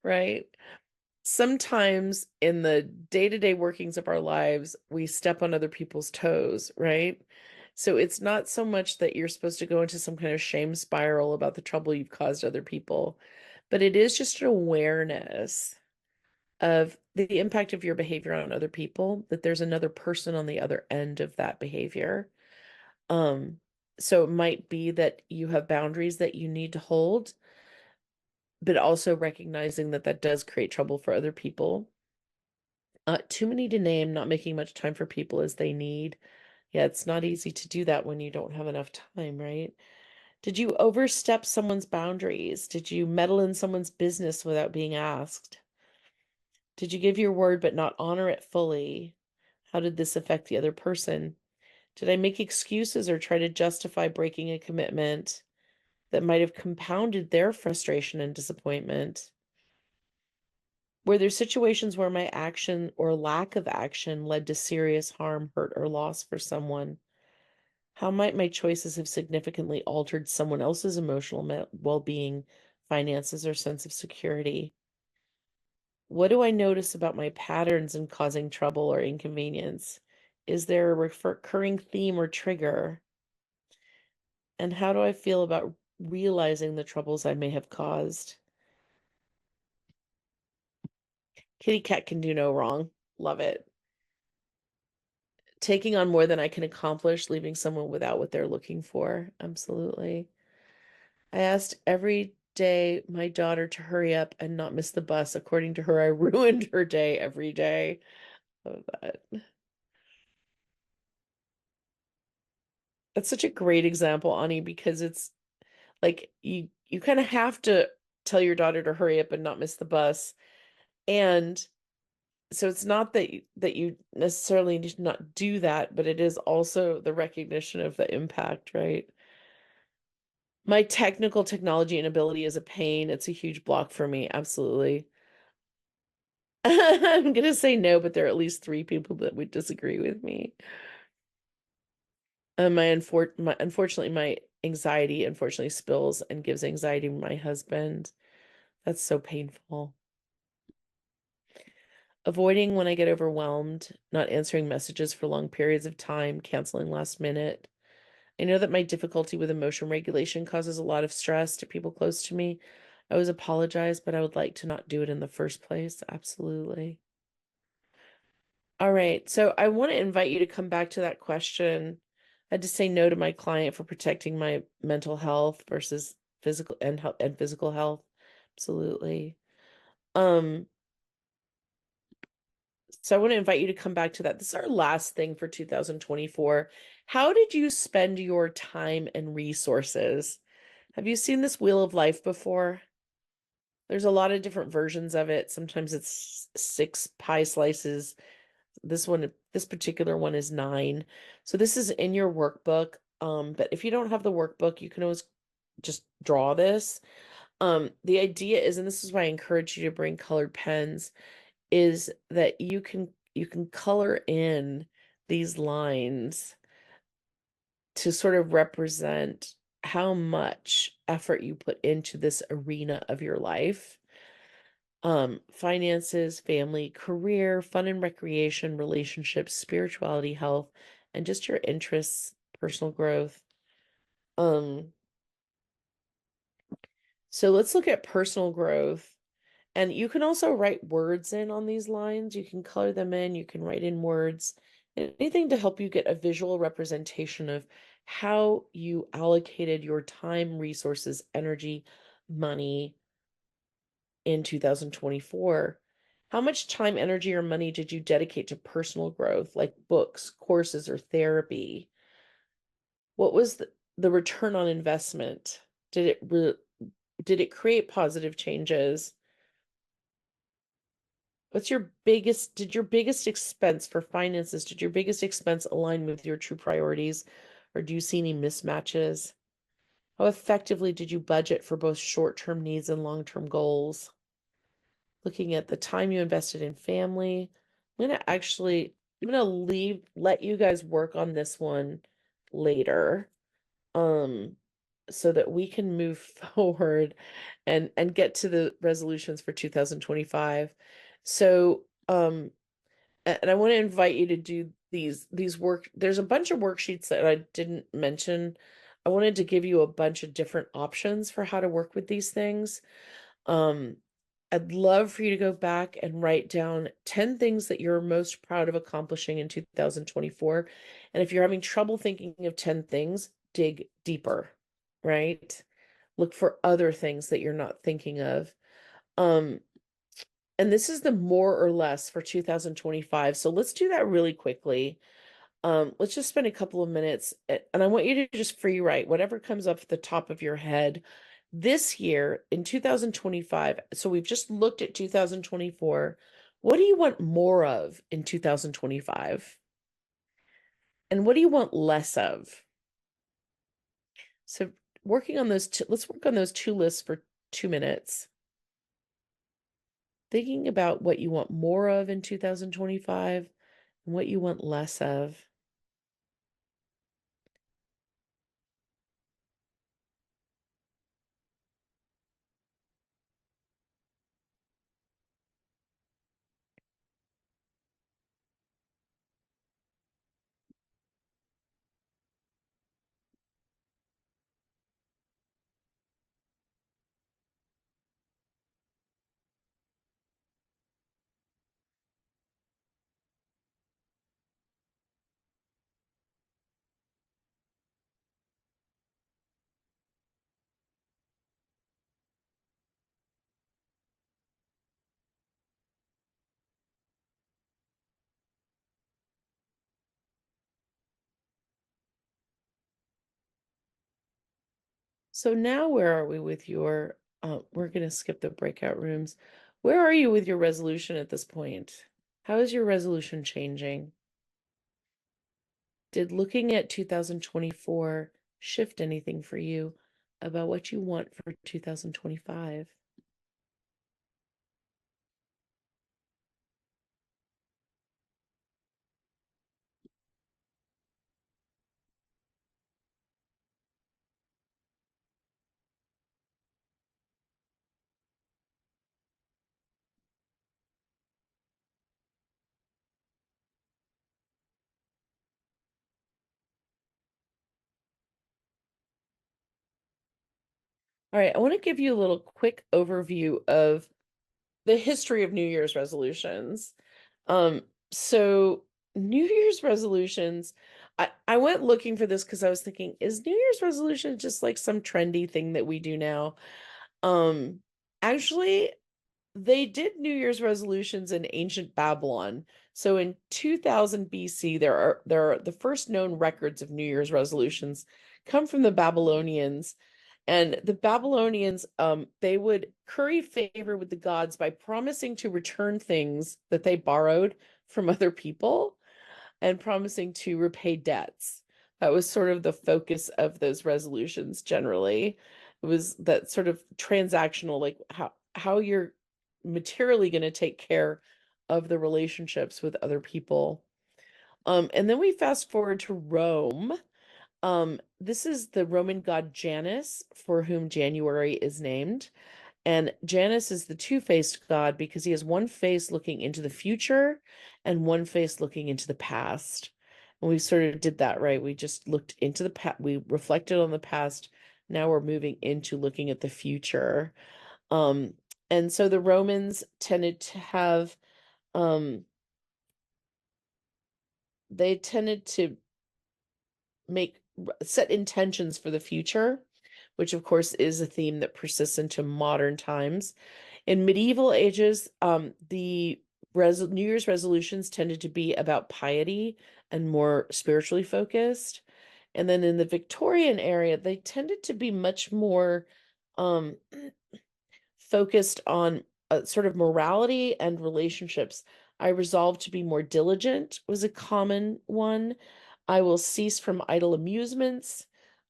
right? Sometimes in the day-to-day workings of our lives, we step on other people's toes, right? So it's not so much that you're supposed to go into some kind of shame spiral about the trouble you've caused other people, but it is just an awareness of the impact of your behavior on other people, that there's another person on the other end of that behavior. Um, so it might be that you have boundaries that you need to hold, but also recognizing that that does create trouble for other people. Too many to name, not making much time for people as they need. Yeah, it's not easy to do that when you don't have enough time, right? Did you overstep someone's boundaries? Did you meddle in someone's business without being asked? Did you give your word but not honor it fully? How did this affect the other person? Did I make excuses or try to justify breaking a commitment that might have compounded their frustration and disappointment? Were there situations where my action or lack of action led to serious harm, hurt, or loss for someone? How might my choices have significantly altered someone else's emotional well-being, finances, or sense of security? What do I notice about my patterns in causing trouble or inconvenience? Is there a recurring theme or trigger? And how do I feel about realizing the troubles I may have caused? Kitty cat can do no wrong. Love it. Taking on more than I can accomplish, leaving someone without what they're looking for. Absolutely. I asked every day my daughter to hurry up and not miss the bus. According to her, I ruined her day every day. Love that. That's such a great example, Ani, because it's like you kind of have to tell your daughter to hurry up and not miss the bus. And so it's not that you necessarily need to not do that, but it is also the recognition of the impact, right? My technical technology inability is a pain. It's a huge block for me. Absolutely. I'm gonna say no, but there are at least three people that would disagree with me. Unfortunately, my anxiety unfortunately spills and gives anxiety to my husband. That's so painful. Avoiding when I get overwhelmed, not answering messages for long periods of time, canceling last minute. I know that my difficulty with emotion regulation causes a lot of stress to people close to me. I always apologize, but I would like to not do it in the first place. Absolutely. All right. So I want to invite you to come back to that question. I had to say no to my client for protecting my mental health versus physical health. Absolutely. Um, so I want to invite you to come back to that. This is our last thing for 2024. How did you spend your time and resources? Have you seen this Wheel of Life before? There's a lot of different versions of it. Sometimes it's 6 pie slices. This particular one is 9. So this is in your workbook. But if you don't have the workbook, you can always just draw this. The idea is, and this is why I encourage you to bring colored pens, is that you can color in these lines to sort of represent how much effort you put into this arena of your life. Finances, family, career, fun and recreation, relationships, spirituality, health, and just your interests, personal growth. Um, so let's look at personal growth. And you can also write words in on these lines. You can color them in, you can write in words, anything to help you get a visual representation of how you allocated your time, resources, energy, money in 2024. How much time, energy, or money did you dedicate to personal growth, like books, courses, or therapy? What was the return on investment? Did it create positive changes? Did your biggest expense for finances, did your biggest expense align with your true priorities, or do you see any mismatches? How effectively did you budget for both short-term needs and long-term goals? Looking at the time you invested in family, I'm gonna let you guys work on this one later, um, so that we can move forward and get to the resolutions for 2025. So, and I want to invite you to do these work. There's a bunch of worksheets that I didn't mention. I wanted to give you a bunch of different options for how to work with these things. Um, I'd love for you to go back and write down 10 things that you're most proud of accomplishing in 2024. And if you're having trouble thinking of 10 things, dig deeper, right? Look for other things that you're not thinking of. Um, and this is the more or less for 2025. So let's do that really quickly. Let's just spend a couple of minutes, and I want you to just free write whatever comes up at the top of your head. This year in 2025, so we've just looked at 2024. What do you want more of in 2025? And what do you want less of? So working on those two, let's work on those two lists for 2 minutes. Thinking about what you want more of in 2025 and what you want less of. So now where are we with your, we're going to skip the breakout rooms. Where are you with your resolution at this point? How is your resolution changing? Did looking at 2024 shift anything for you about what you want for 2025? All right, I want to give you a little quick overview of the history of New Year's resolutions. Um, so New Year's resolutions, I went looking for this because I was thinking, is New Year's resolution just like some trendy thing that we do now? Um, Actually, they did New Year's resolutions in ancient Babylon. So in 2000 BC, there are the first known records of New Year's resolutions come from the Babylonians. And the Babylonians, they would curry favor with the gods by promising to return things that they borrowed from other people and promising to repay debts. That was sort of the focus of those resolutions generally. It was that sort of transactional, like how you're materially going to take care of the relationships with other people. And then we fast forward to Rome. This is the Roman god Janus, for whom January is named. And Janus is the two-faced god because he has one face looking into the future and one face looking into the past. And we sort of did that, right? We just looked into the past, we reflected on the past. Now we're moving into looking at the future. Um, and so the Romans tended to have, um, they tended to make set intentions for the future, which of course is a theme that persists into modern times. In medieval ages, the New Year's resolutions tended to be about piety and more spiritually focused. And then in the Victorian area, they tended to be much more um, focused on sort of morality and relationships. I resolved to be more diligent was a common one. I will cease from idle amusements.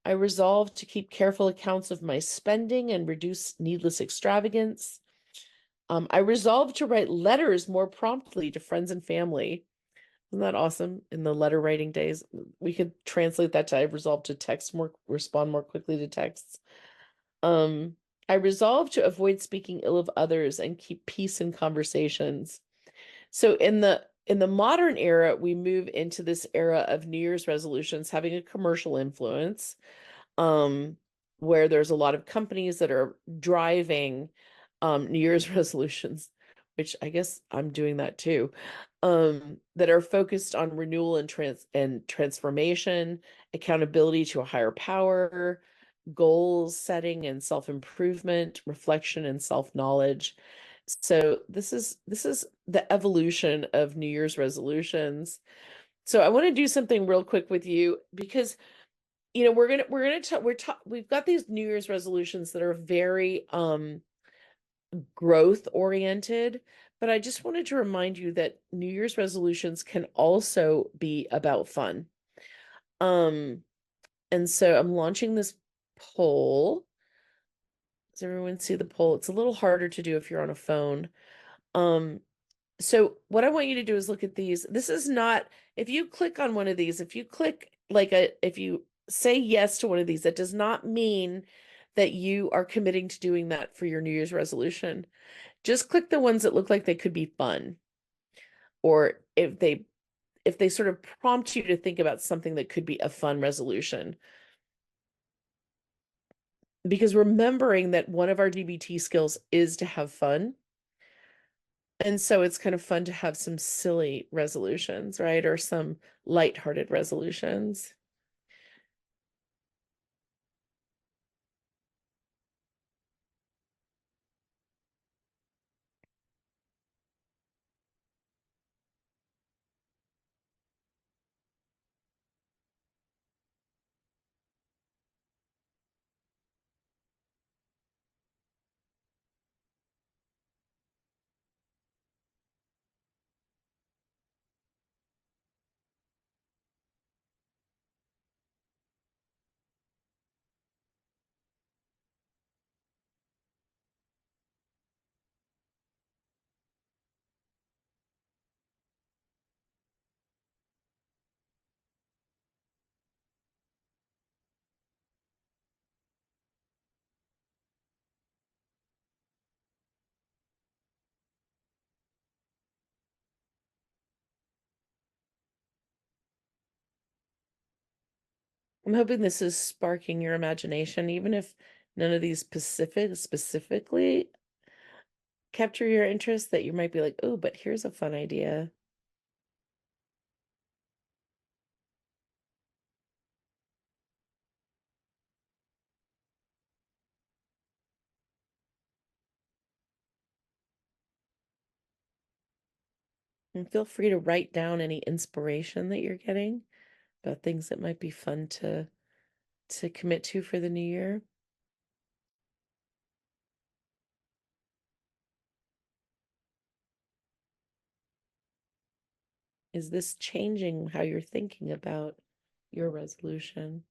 I resolved to keep careful accounts of my spending and reduce needless extravagance. I resolved to write letters more promptly to friends and family. Isn't that awesome? In the letter writing days, we could translate that to I resolved to text more, respond more quickly to texts. Um, I resolved to avoid speaking ill of others and keep peace in conversations. So in the modern era, we move into this era of New Year's resolutions having a commercial influence, um, where there's a lot of companies that are driving New Year's resolutions, which I guess I'm doing that too, that are focused on renewal and transformation, accountability to a higher power, goals setting and self-improvement, reflection and self-knowledge. So this is the evolution of New Year's resolutions. So I want to do something real quick with you because we've got these New Year's resolutions that are very growth oriented, but I just wanted to remind you that New Year's resolutions can also be about fun. Um and so I'm launching this poll. Does everyone see the poll? It's a little harder to do if you're on a phone. Um So what I want you to do is look at these. This is not, if you click on one of these, if you click if you say yes to one of these, that does not mean that you are committing to doing that for your New Year's resolution. Just click the ones that look like they could be fun, or if they sort of prompt you to think about something that could be a fun resolution. Because remembering that one of our DBT skills is to have fun. And so it's kind of fun to have some silly resolutions, right? Or some lighthearted resolutions. I'm hoping this is sparking your imagination, even if none of these specifically capture your interest, that you might be like, oh, but here's a fun idea. And feel free to write down any inspiration that you're getting about things that might be fun to commit to for the new year. Is this changing how you're thinking about your resolution?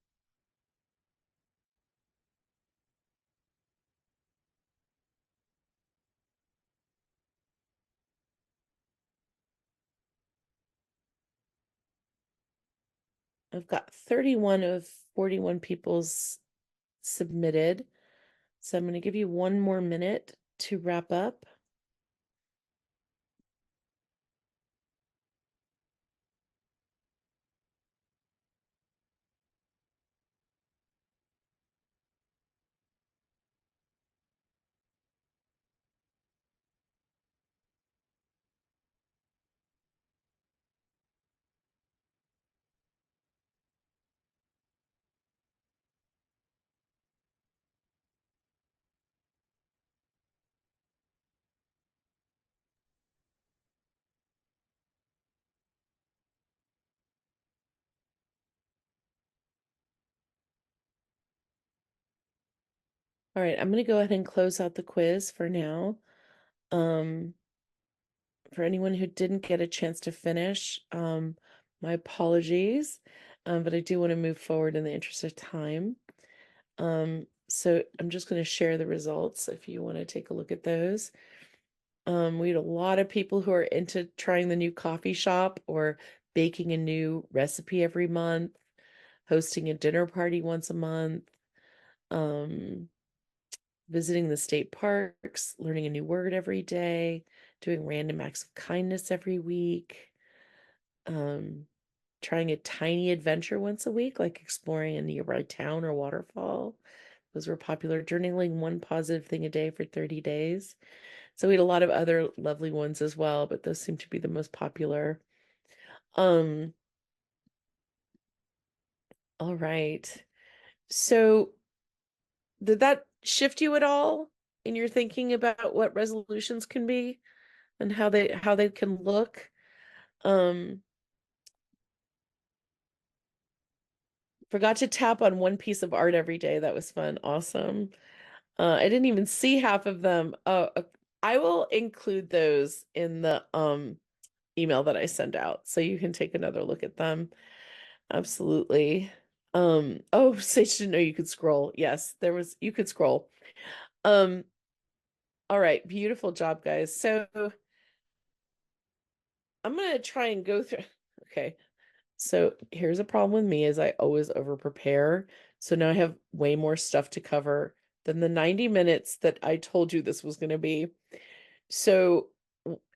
I've got 31 of 41 people's submitted. So I'm going to give you one more minute to wrap up. All right, I'm going to go ahead and close out the quiz for now. Um, for anyone who didn't get a chance to finish, my apologies, but I do want to move forward in the interest of time. So I'm just going to share the results if you want to take a look at those. We had a lot of people who are into trying the new coffee shop or baking a new recipe every month, hosting a dinner party once a month, um, visiting the state parks, learning a new word every day, doing random acts of kindness every week, um, trying a tiny adventure once a week, like exploring a nearby town or waterfall. Those were popular. Journaling one positive thing a day for 30 days. So we had a lot of other lovely ones as well, but those seem to be the most popular. Um, all right. So did that shift you at all in your thinking about what resolutions can be and how they can look? Um, Forgot to tap on one piece of art every day. That was fun. Awesome. I didn't even see half of them. I will include those in the email that I send out so you can take another look at them. Absolutely. Oh, Sage didn't know you could scroll. Yes, you could scroll. Um, all right, beautiful job, guys. So I'm gonna try and go through. Okay, so here's a problem with me is I always over prepare. So now I have way more stuff to cover than the 90 minutes that I told you this was gonna be. So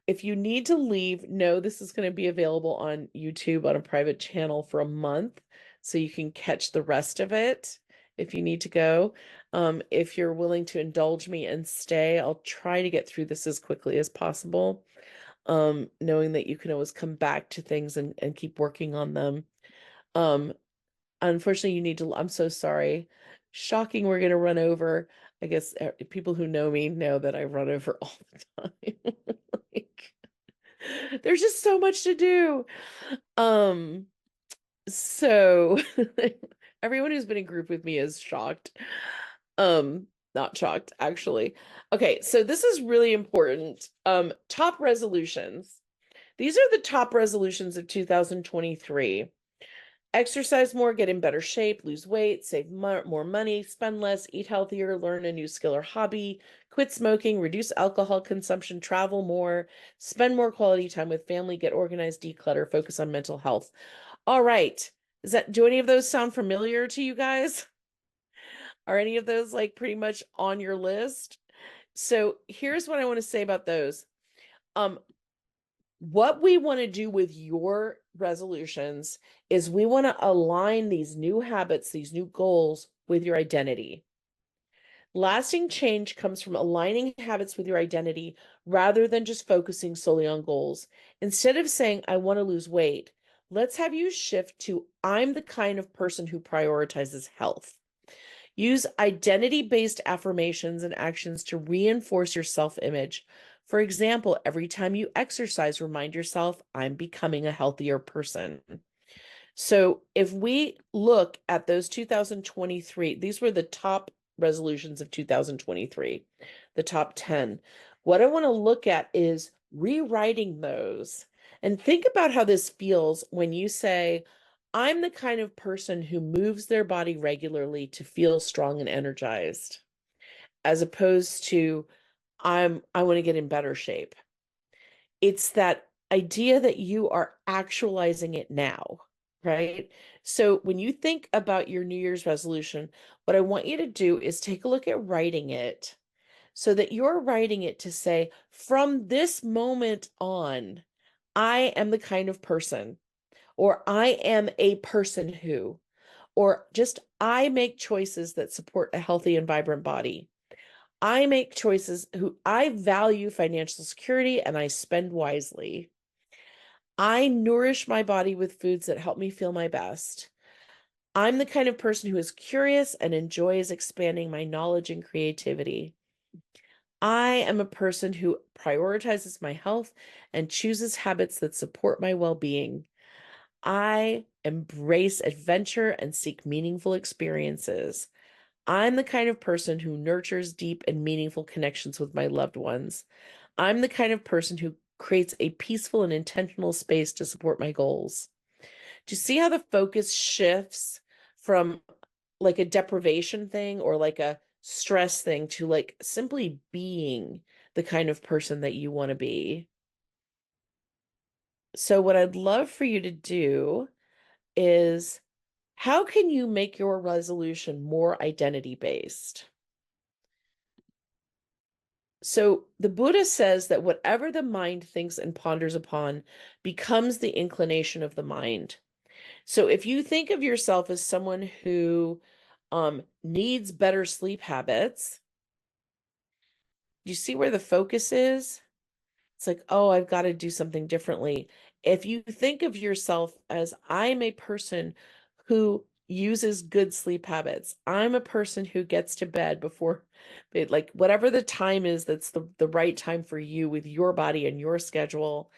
if you need to leave, know this is going to be available on YouTube on a private channel for a month, so you can catch the rest of it if you need to go. If you're willing to indulge me and stay, I'll try to get through this as quickly as possible, knowing that you can always come back to things and keep working on them. Um, Unfortunately, you need to, I'm so sorry. Shocking, we're going to run over. I guess people who know me know that I run over all the time. Like, there's just so much to do. Um, so everyone who's been in group with me is shocked. Not shocked, actually. Okay, so this is really important. Top resolutions. These are the top resolutions of 2023. Exercise more, get in better shape, lose weight, save more money, spend less, eat healthier, learn a new skill or hobby, quit smoking, reduce alcohol consumption, travel more, spend more quality time with family, get organized, declutter, focus on mental health. All right. Do any of those sound familiar to you guys? Are any of those like pretty much on your list? So here's what I want to say about those. Um, what we want to do with your resolutions is we want to align these new habits, these new goals with your identity. Lasting change comes from aligning habits with your identity rather than just focusing solely on goals. Instead of saying, I want to lose weight, let's have you shift to, I'm the kind of person who prioritizes health. Use identity-based affirmations and actions to reinforce your self-image. For example, every time you exercise, remind yourself, I'm becoming a healthier person. So if we look at those 2023, these were the top resolutions of 2023, the top 10. What I want to look at is rewriting those and think about how this feels when you say, I'm the kind of person who moves their body regularly to feel strong and energized, as opposed to I want to get in better shape. It's that idea that you are actualizing it now, right? So when you think about your New Year's resolution, what I want you to do is take a look at writing it so that you're writing it to say, from this moment on, I am the kind of person, or I am a person who, or just I make choices that support a healthy and vibrant body. I make choices who I value financial security and I spend wisely. I nourish my body with foods that help me feel my best. I'm the kind of person who is curious and enjoys expanding my knowledge and creativity. I am a person who prioritizes my health and chooses habits that support my well being. I embrace adventure and seek meaningful experiences. I'm the kind of person who nurtures deep and meaningful connections with my loved ones. I'm the kind of person who creates a peaceful and intentional space to support my goals. Do you see how the focus shifts from like a deprivation thing or like a stress thing to like simply being the kind of person that you want to be? So, what I'd love for you to do is how can you make your resolution more identity based? So the Buddha says that whatever the mind thinks and ponders upon becomes the inclination of the mind. So if you think of yourself as someone who needs better sleep habits, you see where the focus is? It's like, oh, I've got to do something differently. If you think of yourself as I'm a person who uses good sleep habits. I'm a person who gets to bed before like whatever the time is that's the right time for you with your body and your schedule.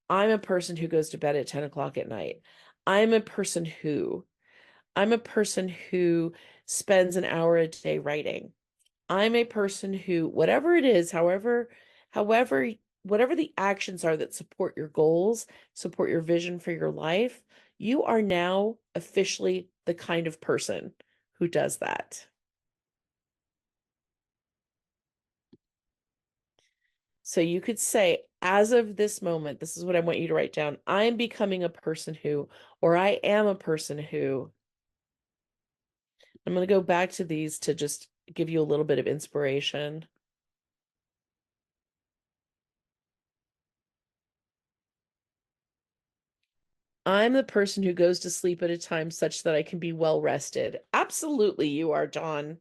I'm a person who goes to bed at 10 o'clock at night. I'm a person who I'm a person who spends an hour a day writing. I'm a person who, whatever it is, however, whatever the actions are that support your goals, support your vision for your life, you are now officially the kind of person who does that. So you could say, as of this moment, this is what I want you to write down. I'm becoming a person who, or I am a person who. I'm going to go back to these to just give you a little bit of inspiration. I'm the person who goes to sleep at a time such that I can be well rested. Absolutely, you are, John.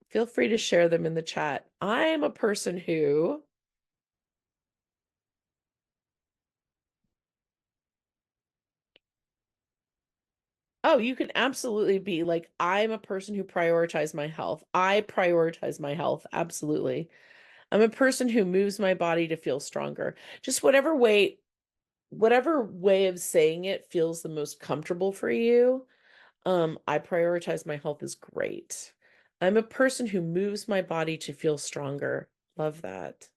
Feel free to share them in the chat. I am a person who, oh, you can absolutely be like, I'm a person who prioritizes my health. I prioritize my health. Absolutely. I'm a person who moves my body to feel stronger. Just whatever way of saying it feels the most comfortable for you. I prioritize my health is great. I'm a person who moves my body to feel stronger. Love that.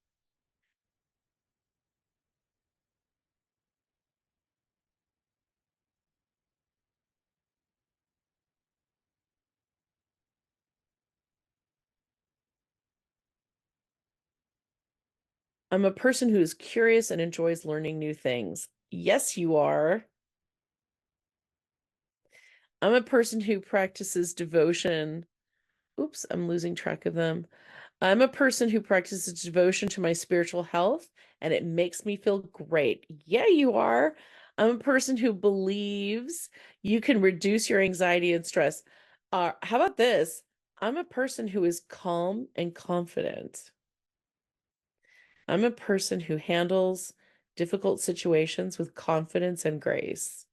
I'm a person who is curious and enjoys learning new things. Yes, you are. I'm a person who practices devotion. Oops, I'm losing track of them. I'm a person who practices devotion to my spiritual health, and it makes me feel great. Yeah, you are. I'm a person who believes you can reduce your anxiety and stress. How about this? I'm a person who is calm and confident. I'm a person who handles difficult situations with confidence and grace.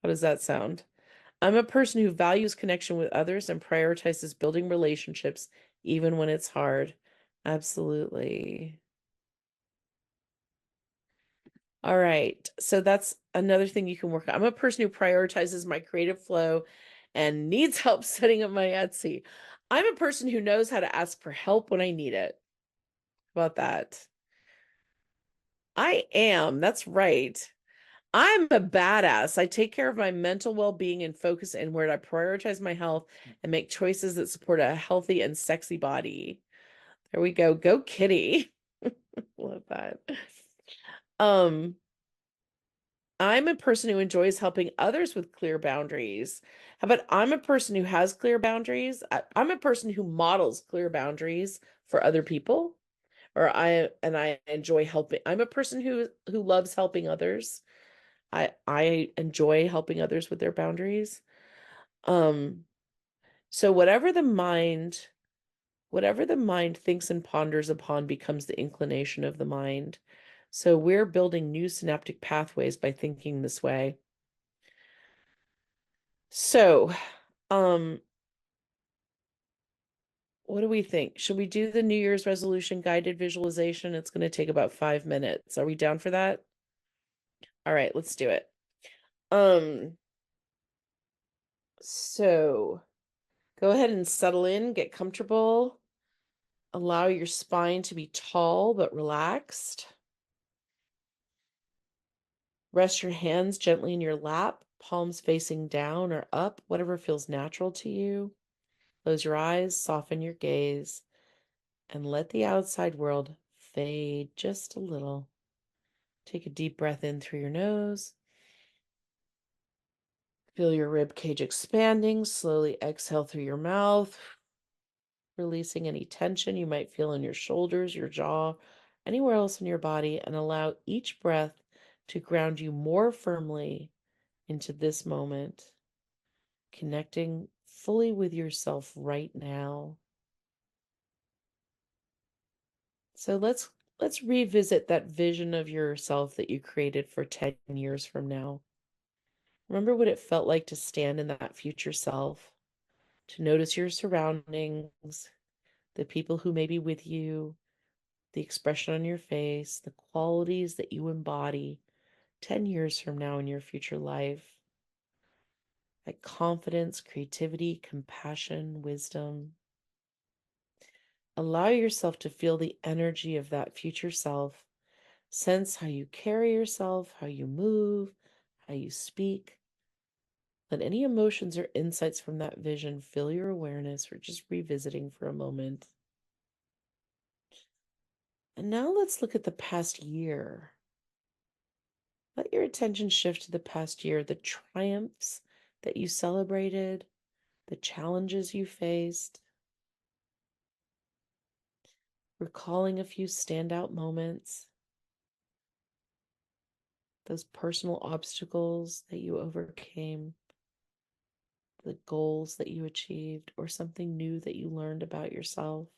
How does that sound? I'm a person who values connection with others and prioritizes building relationships even when it's hard. Absolutely. All right. So that's another thing you can work on. I'm a person who prioritizes my creative flow and needs help setting up my Etsy. I'm a person who knows how to ask for help when I need it. How about that? I am. That's right. I'm a badass. I take care of my mental well-being and focus inward. I prioritize my health and make choices that support a healthy and sexy body. There we go. Go kitty. Love that. Um, I'm a person who enjoys helping others with clear boundaries. How about I'm a person who has clear boundaries? I'm a person who models clear boundaries for other people, or I enjoy helping. I'm a person who loves helping others. I enjoy helping others with their boundaries. Um, so whatever the mind thinks and ponders upon becomes the inclination of the mind. So we're building new synaptic pathways by thinking this way. So, um, what do we think? Should we do the New Year's resolution guided visualization? It's going to take about 5 minutes. Are we down for that? All right, let's do it. Um, so go ahead and settle in, get comfortable. Allow your spine to be tall but relaxed. Rest your hands gently in your lap, palms facing down or up, whatever feels natural to you. Close your eyes, soften your gaze, and let the outside world fade just a little. Take a deep breath in through your nose. Feel your rib cage expanding. Slowly exhale through your mouth, releasing any tension you might feel in your shoulders, your jaw, anywhere else in your body, and allow each breath to ground you more firmly into this moment, connecting fully with yourself right now. So let's revisit that vision of yourself that you created for 10 years from now. Remember what it felt like to stand in that future self, to notice your surroundings, the people who may be with you, the expression on your face, the qualities that you embody 10 years from now in your future life, like confidence, creativity, compassion, wisdom. Allow yourself to feel the energy of that future self. Sense how you carry yourself, how you move, how you speak. Let any emotions or insights from that vision fill your awareness. We're just revisiting for a moment. And now let's look at the past year. Let your attention shift to the past year, the triumphs that you celebrated, the challenges you faced, recalling a few standout moments, those personal obstacles that you overcame, the goals that you achieved, or something new that you learned about yourself.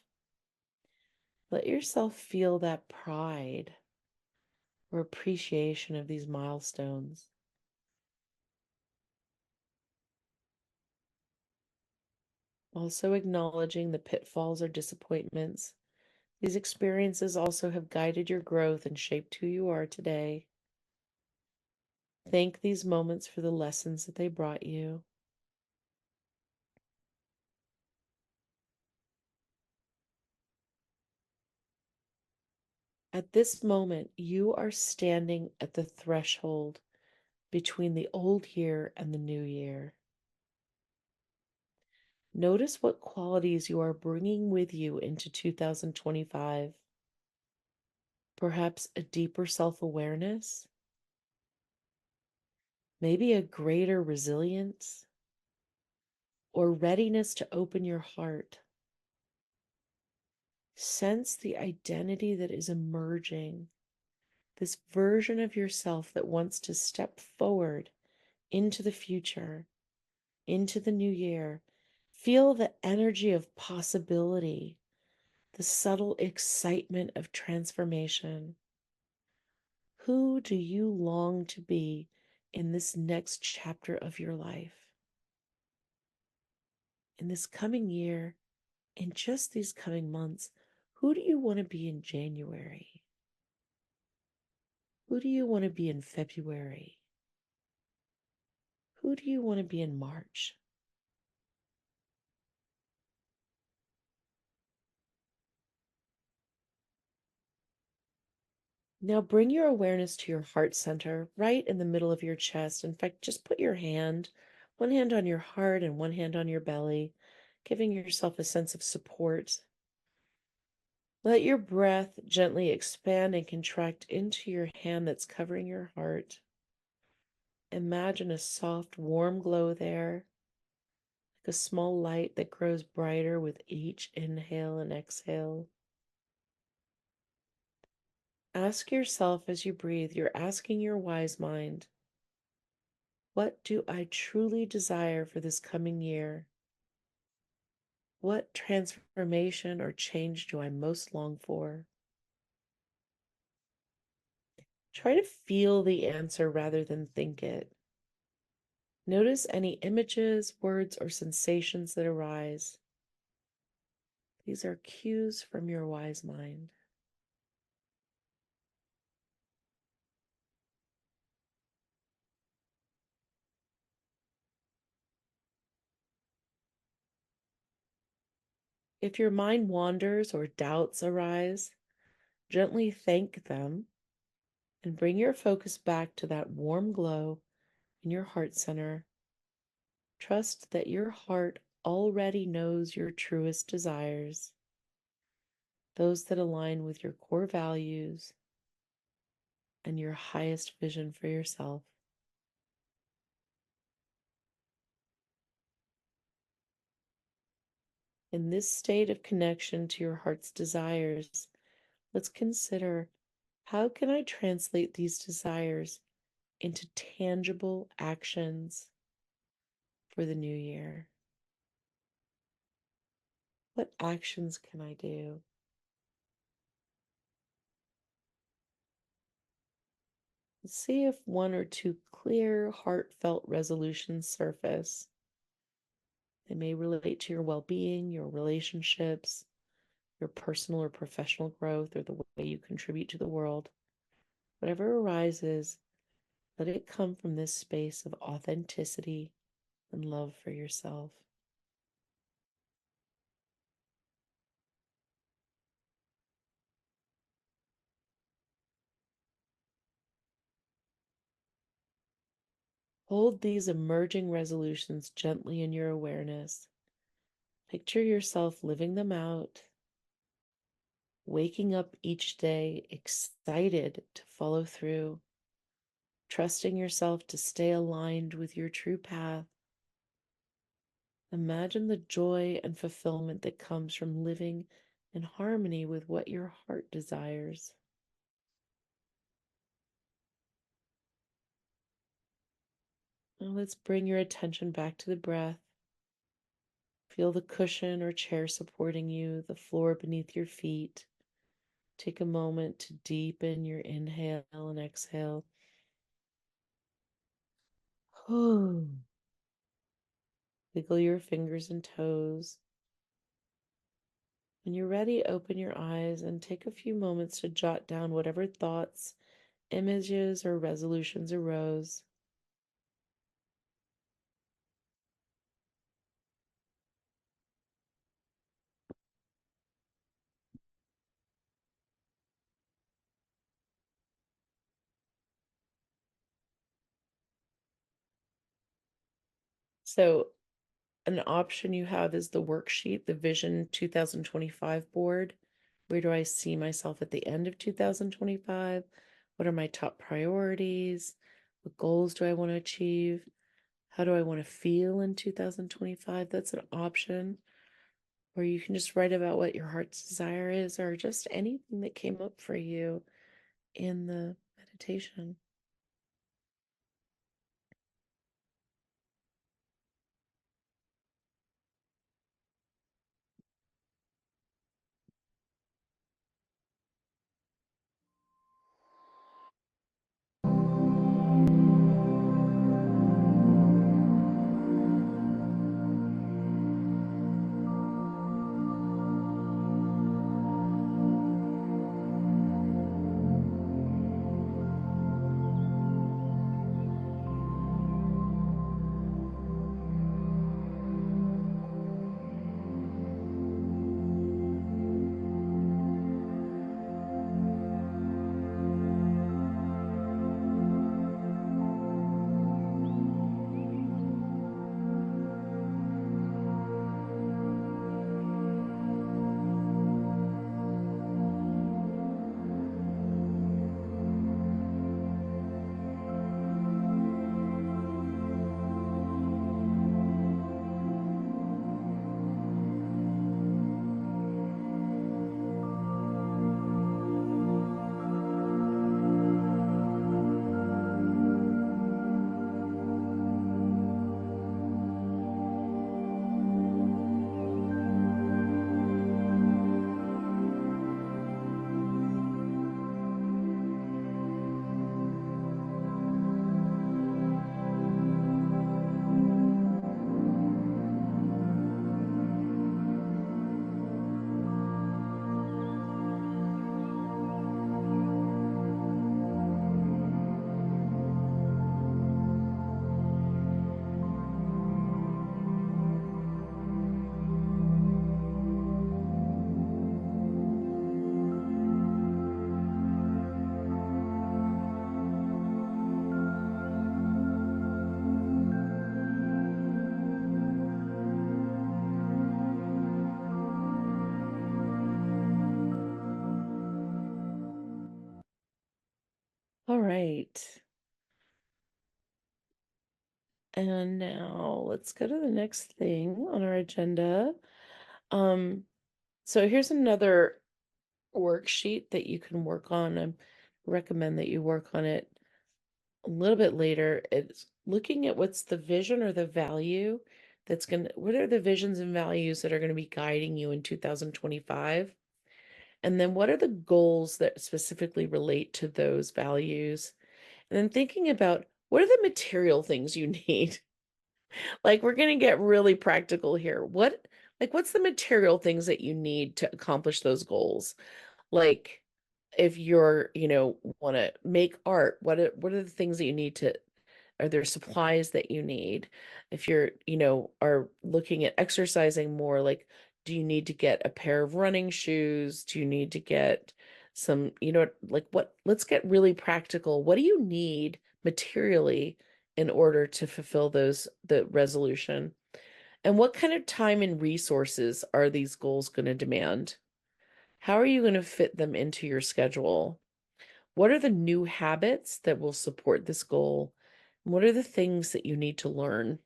Let yourself feel that pride or appreciation of these milestones. Also acknowledging the pitfalls or disappointments. These experiences also have guided your growth and shaped who you are today. Thank these moments for the lessons that they brought you. At this moment, you are standing at the threshold between the old year and the new year. Notice what qualities you are bringing with you into 2025. Perhaps a deeper self awareness, maybe a greater resilience, or readiness to open your heart. Sense the identity that is emerging, this version of yourself that wants to step forward into the future, into the new year. Feel the energy of possibility, the subtle excitement of transformation. Who do you long to be in this next chapter of your life? In this coming year, in just these coming months, who do you want to be in January? Who do you want to be in February? Who do you want to be in March? Now bring your awareness to your heart center, right in the middle of your chest. In fact, just put one hand on your heart and one hand on your belly, giving yourself a sense of support. Let your breath gently expand and contract into your hand that's covering your heart. Imagine a soft, warm glow there, like a small light that grows brighter with each inhale and exhale. Ask yourself as you breathe, you're asking your wise mind, what do I truly desire for this coming year? What transformation or change do I most long for? Try to feel the answer rather than think it. Notice any images, words, or sensations that arise. These are cues from your wise mind. If your mind wanders or doubts arise, gently thank them and bring your focus back to that warm glow in your heart center. Trust that your heart already knows your truest desires, those that align with your core values and your highest vision for yourself. In this state of connection to your heart's desires, let's consider, how can I translate these desires into tangible actions for the new year? What actions can I do? See if one or two clear, heartfelt resolutions surface. They may relate to your well being, your relationships, your personal or professional growth, or the way you contribute to the world. Whatever arises, let it come from this space of authenticity and love for yourself. Hold these emerging resolutions gently in your awareness. Picture yourself living them out, waking up each day excited to follow through, trusting yourself to stay aligned with your true path. Imagine the joy and fulfillment that comes from living in harmony with what your heart desires. Now let's bring your attention back to the breath. Feel the cushion or chair supporting you, the floor beneath your feet. Take a moment to deepen your inhale and exhale. Wiggle your fingers and toes. When you're ready, open your eyes and take a few moments to jot down whatever thoughts, images, or resolutions arose. So, an option you have is the worksheet, the Vision 2025 board. Where do I see myself at the end of 2025? What are my top priorities? What goals do I want to achieve? How do I want to feel in 2025? That's an option. Or you can just write about what your heart's desire is, or just anything that came up for you in the meditation. All right. And now let's go to the next thing on our agenda. Um, so here's another worksheet that you can work on. I recommend that you work on it a little bit later. It's looking at what's the vision or the value what are the visions and values that are going to be guiding you in 2025? And then what are the goals that specifically relate to those values? And then thinking about what are the material things you need? Like we're going to get really practical here. What's the material things that you need to accomplish those goals? Like if you're, want to make art, what are the things that you need to are there supplies that you need? If you're, are looking at exercising more, like, do you need to get a pair of running shoes? Do you need to get some, like let's get really practical. What do you need materially in order to fulfill the resolution? And what kind of time and resources are these goals going to demand? How are you going to fit them into your schedule? What are the new habits that will support this goal? What are the things that you need to learn?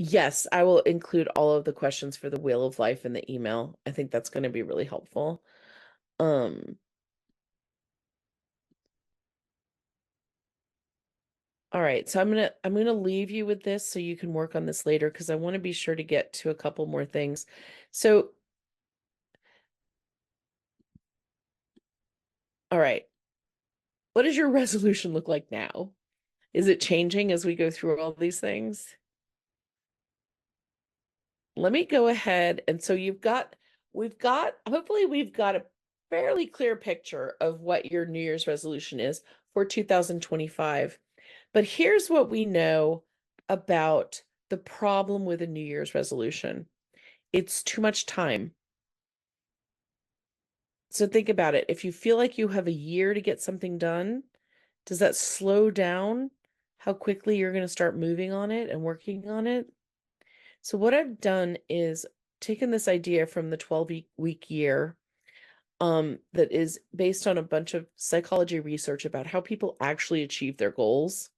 Yes, I will include all of the questions for the Wheel of Life in the email. I think that's going to be really helpful. Um, all right, so I'm gonna leave you with this so you can work on this later because I want to be sure to get to a couple more things. So, all right, what does your resolution look like now? Is it changing as we go through all these things? Let me go ahead. And so hopefully we've got a fairly clear picture of what your New Year's resolution is for 2025. But here's what we know about the problem with a New Year's resolution. It's too much time. So think about it. If you feel like you have a year to get something done, does that slow down how quickly you're going to start moving on it and working on it? So what I've done is taken this idea from the 12-week year, that is based on a bunch of psychology research about how people actually achieve their goals.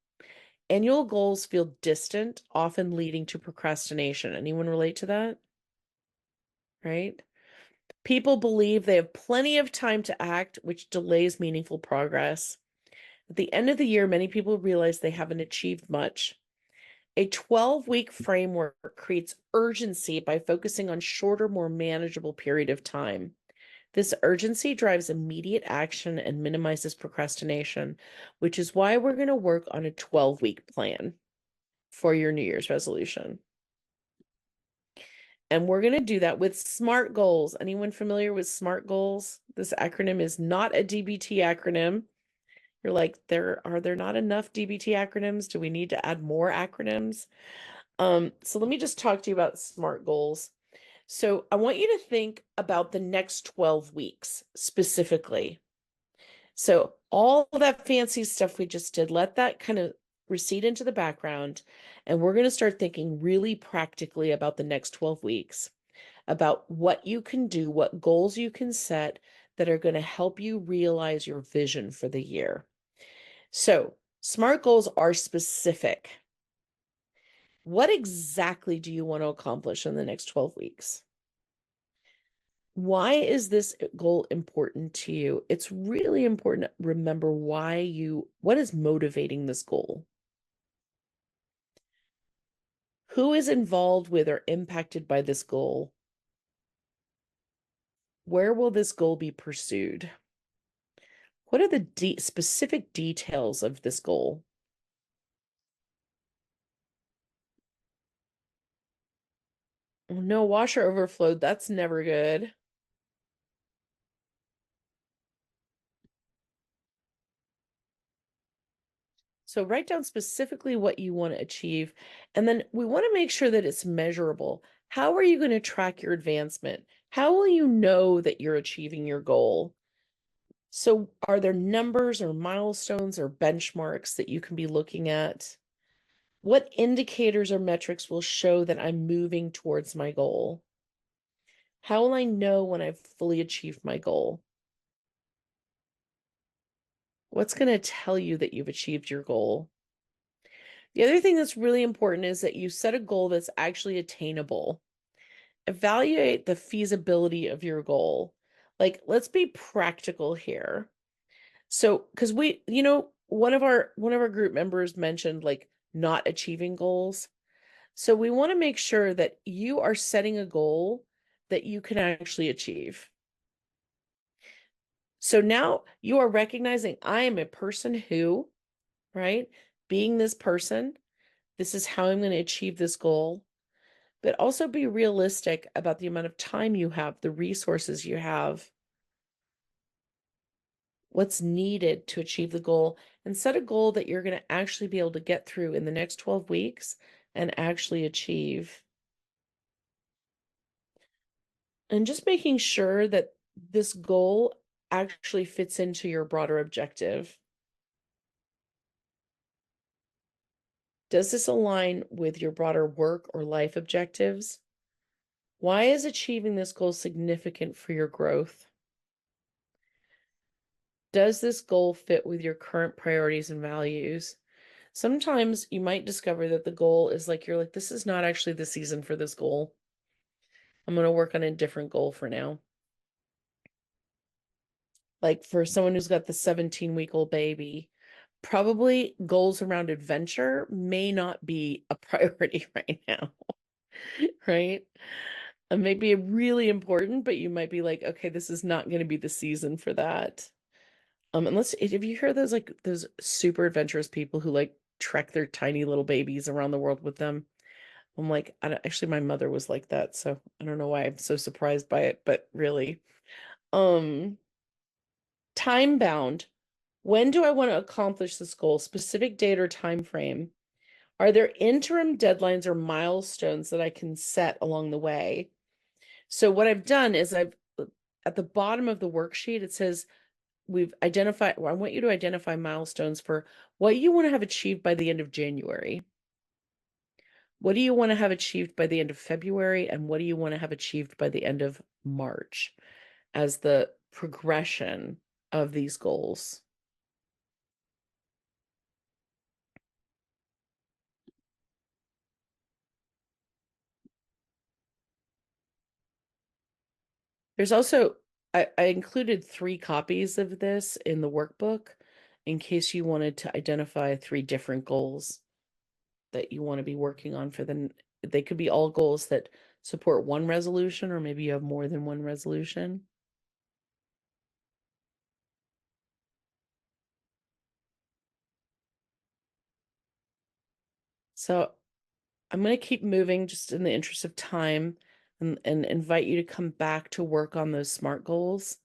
Annual goals feel distant, often leading to procrastination. Anyone relate to that? Right? People believe they have plenty of time to act, which delays meaningful progress. At the end of the year, many people realize they haven't achieved much. A 12-week framework creates urgency by focusing on shorter, more manageable period of time. This urgency drives immediate action and minimizes procrastination, which is why we're going to work on a 12-week plan for your New Year's resolution. And we're going to do that with SMART goals. Anyone familiar with SMART goals? This acronym is not a DBT acronym. You're like, are there not enough DBT acronyms? Do we need to add more acronyms? So let me just talk to you about SMART goals. So I want you to think about the next 12 weeks specifically. So all that fancy stuff we just did, let that kind of recede into the background. And we're going to start thinking really practically about the next 12 weeks, about what you can do, what goals you can set that are going to help you realize your vision for the year. So SMART goals are specific. What exactly do you want to accomplish in the next 12 weeks? Why is this goal important to you? It's really important to remember what is motivating this goal? Who is involved with or impacted by this goal? Where will this goal be pursued? What are the specific details of this goal? Oh, no, washer overflowed. That's never good. So write down specifically what you want to achieve. And then we want to make sure that it's measurable. How are you going to track your advancement? How will you know that you're achieving your goal? So are there numbers or milestones or benchmarks that you can be looking at? What indicators or metrics will show that I'm moving towards my goal? How will I know when I've fully achieved my goal? What's going to tell you that you've achieved your goal? The other thing that's really important is that you set a goal that's actually attainable. Evaluate the feasibility of your goal. Like, let's be practical here. So, because one of our group members mentioned like not achieving goals. So we want to make sure that you are setting a goal that you can actually achieve. So now you are recognizing I am a person who, right? Being this person, this is how I'm going to achieve this goal, but also be realistic about the amount of time you have, the resources you have, what's needed to achieve the goal, and set a goal that you're going to actually be able to get through in the next 12 weeks and actually achieve. And just making sure that this goal actually fits into your broader objective. Does this align with your broader work or life objectives? Why is achieving this goal significant for your growth? Does this goal fit with your current priorities and values? Sometimes you might discover that the goal is like, you're like, this is not actually the season for this goal. I'm going to work on a different goal for now. Like for someone who's got the 17-week-old baby, probably goals around adventure may not be a priority right now, right? It may be really important, but you might be like, okay, this is not going to be the season for that. Unless if you hear those like those super adventurous people who like trek their tiny little babies around the world with them. I'm like, actually, my mother was like that, so I don't know why I'm so surprised by it, but really, um, time bound. When do I want to accomplish this goal? Specific date or time frame? Are there interim deadlines or milestones that I can set along the way? So what I've done is I've at the bottom of the worksheet, it says we've identified, well, I want you to identify milestones for what you want to have achieved by the end of January. What do you want to have achieved by the end of February? And what do you want to have achieved by the end of March as the progression of these goals? There's also, I included 3 copies of this in the workbook in case you wanted to identify 3 different goals that you want to be working on for the, they could be all goals that support one resolution, or maybe you have more than one resolution. So I'm going to keep moving just in the interest of time and invite you to come back to work on those SMART goals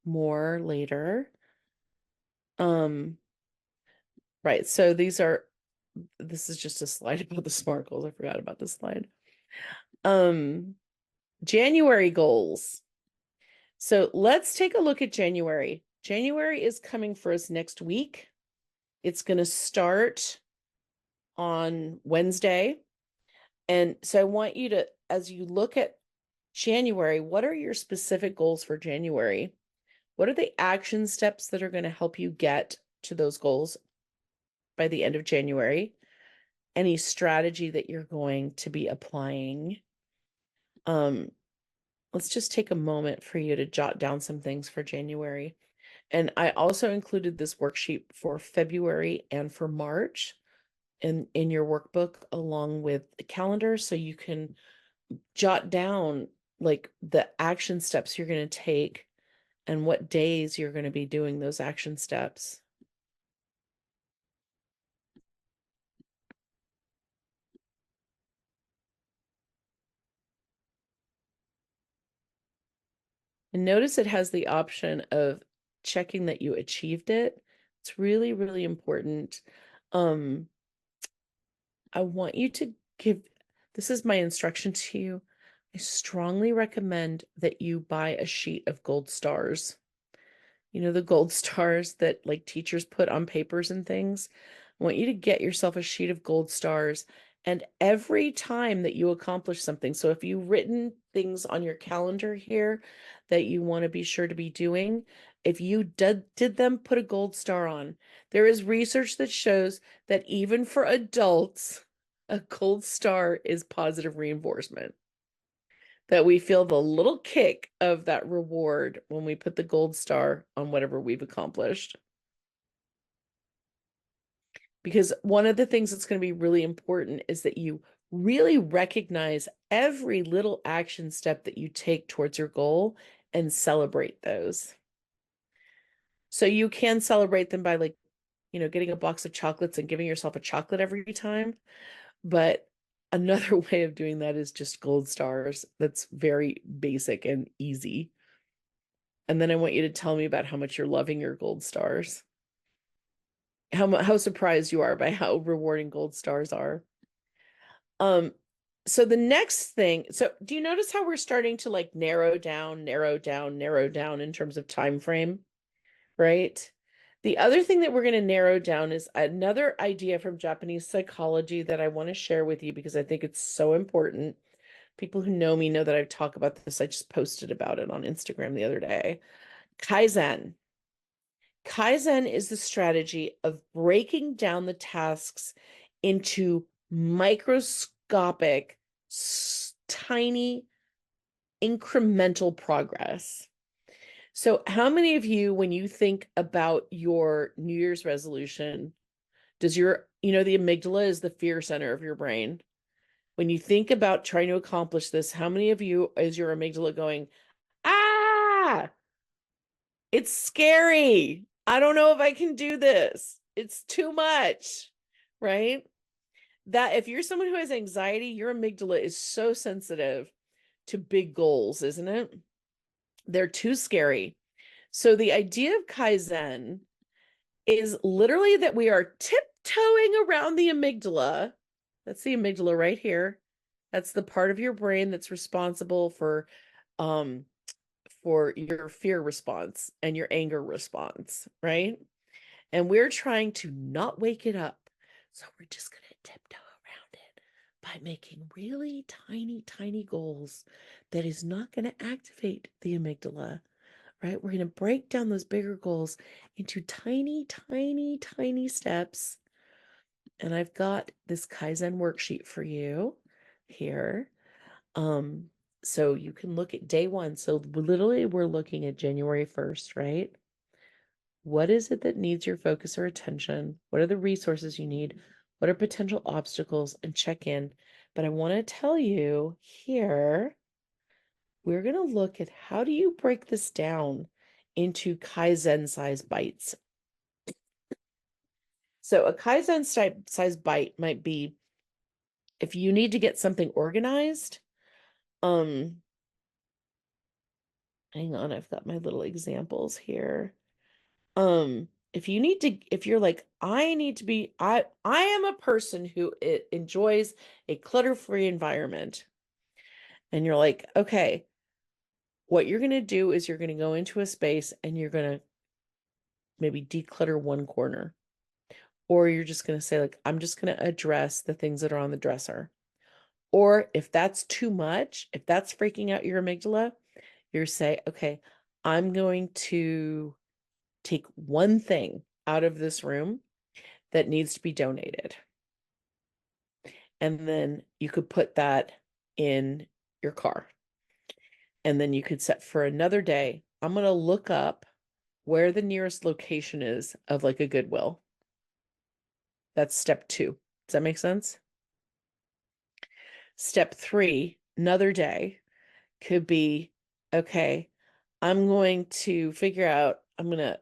more later. Right. So this is just a slide about the SMART goals. I forgot about this slide. January goals. So let's take a look at January. January is coming for us next week. It's going to start on Wednesday. And so I want you to, as you look at January, what are your specific goals for January? What are the action steps that are going to help you get to those goals by the end of January? Any strategy that you're going to be applying? Let's just take a moment for you to jot down some things for January. And I also included this worksheet for February and for March in your workbook along with the calendar, so you can jot down like the action steps you're going to take and what days you're going to be doing those action steps. And notice it has the option of checking that you achieved it. It's really, really important. I want you to give, this is my instruction to you. I strongly recommend that you buy a sheet of gold stars. You know, the gold stars that like teachers put on papers and things. I want you to get yourself a sheet of gold stars. And every time that you accomplish something, so if you've written things on your calendar here that you want to be sure to be doing, if you did them, put a gold star on. There is research that shows that even for adults, a gold star is positive reinforcement, that we feel the little kick of that reward when we put the gold star on whatever we've accomplished. Because one of the things that's going to be really important is that you really recognize every little action step that you take towards your goal and celebrate those. So you can celebrate them by like, getting a box of chocolates and giving yourself a chocolate every time. But another way of doing that is just gold stars. That's very basic and easy. And then I want you to tell me about how much you're loving your gold stars. How surprised you are by how rewarding gold stars are. Um, so the next thing, so do you notice how we're starting to like narrow down, narrow down, narrow down in terms of time frame, right? The other thing that we're going to narrow down is another idea from Japanese psychology that I want to share with you because I think it's so important. People who know me know that I talk about this. I just posted about it on Instagram the other day. Kaizen. Kaizen is the strategy of breaking down the tasks into microscopic, tiny, incremental progress. So, how many of you, when you think about your New Year's resolution, does the amygdala is the fear center of your brain? When you think about trying to accomplish this, how many of you is your amygdala going, ah, it's scary. I don't know if I can do this. It's too much, right? That if you're someone who has anxiety, your amygdala is so sensitive to big goals, isn't it? They're too scary. So the idea of Kaizen is literally that we are tiptoeing around the amygdala. That's the amygdala right here. That's the part of your brain that's responsible um for your fear response and your anger response, right? And we're trying to not wake it up. So we're just going to tiptoe around it by making really tiny, tiny goals that is not going to activate the amygdala, right? We're going to break down those bigger goals into tiny, tiny, tiny steps. And I've got this Kaizen worksheet for you here. Um, so you can look at day one. So literally we're looking at January 1st, right? What is it that needs your focus or attention? What are the resources you need? What are potential obstacles? And check in. But I want to tell you here, we're going to look at how do you break this down into Kaizen size bites. So a Kaizen size bite might be if you need to get something organized. Um, Hang on, I've got my little examples here. If you're like, I am a person who enjoys a clutter-free environment, and you're like, okay, what you're going to do is you're going to go into a space and you're going to maybe declutter one corner, or you're just going to say, like, I'm just going to address the things that are on the dresser. Or if that's too much, if that's freaking out your amygdala, you're say, okay, I'm going to take one thing out of this room that needs to be donated. And then you could put that in your car. And then you could set for another day. I'm going to look up where the nearest location is of like a Goodwill. That's step 2. Does that make sense? Step 3, another day could be, okay, I'm going to figure out, I'm going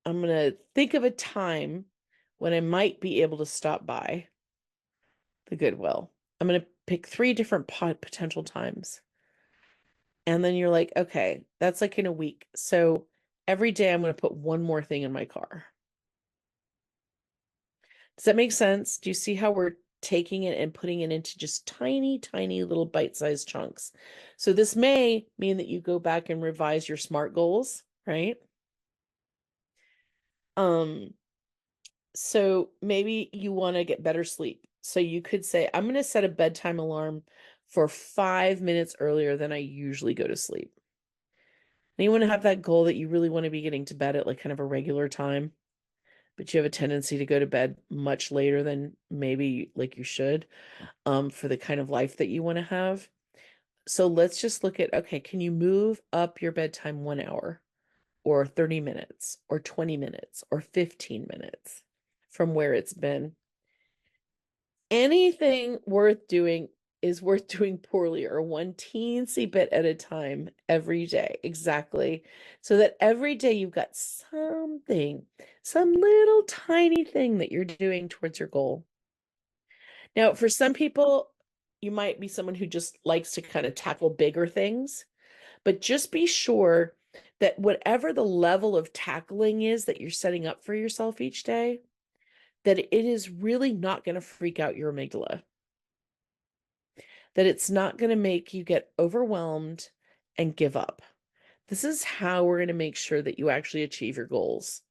to think of a time when I might be able to stop by the Goodwill. I'm going to pick 3 different potential times. And then you're like, okay, that's like in a week. So every day I'm going to put one more thing in my car. Does that make sense? Do you see how we're taking it and putting it into just tiny, tiny little bite-sized chunks? So this may mean that you go back and revise your SMART goals, right? Um, so maybe you want to get better sleep. So you could say, I'm going to set a bedtime alarm for 5 minutes earlier than I usually go to sleep. And you want to have that goal that you really want to be getting to bed at like kind of a regular time, but you have a tendency to go to bed much later than maybe like you should, for the kind of life that you want to have. So let's just look at, okay, can you move up your bedtime 1 hour or 30 minutes or 20 minutes or 15 minutes from where it's been? Anything worth doing is worth doing poorly or one teensy bit at a time every day. Exactly. So that every day you've got something, some little tiny thing that you're doing towards your goal. Now, for some people, you might be someone who just likes to kind of tackle bigger things, but just be sure that whatever the level of tackling is that you're setting up for yourself each day, that it is really not going to freak out your amygdala, that it's not going to make you get overwhelmed and give up. This is how we're going to make sure that you actually achieve your goals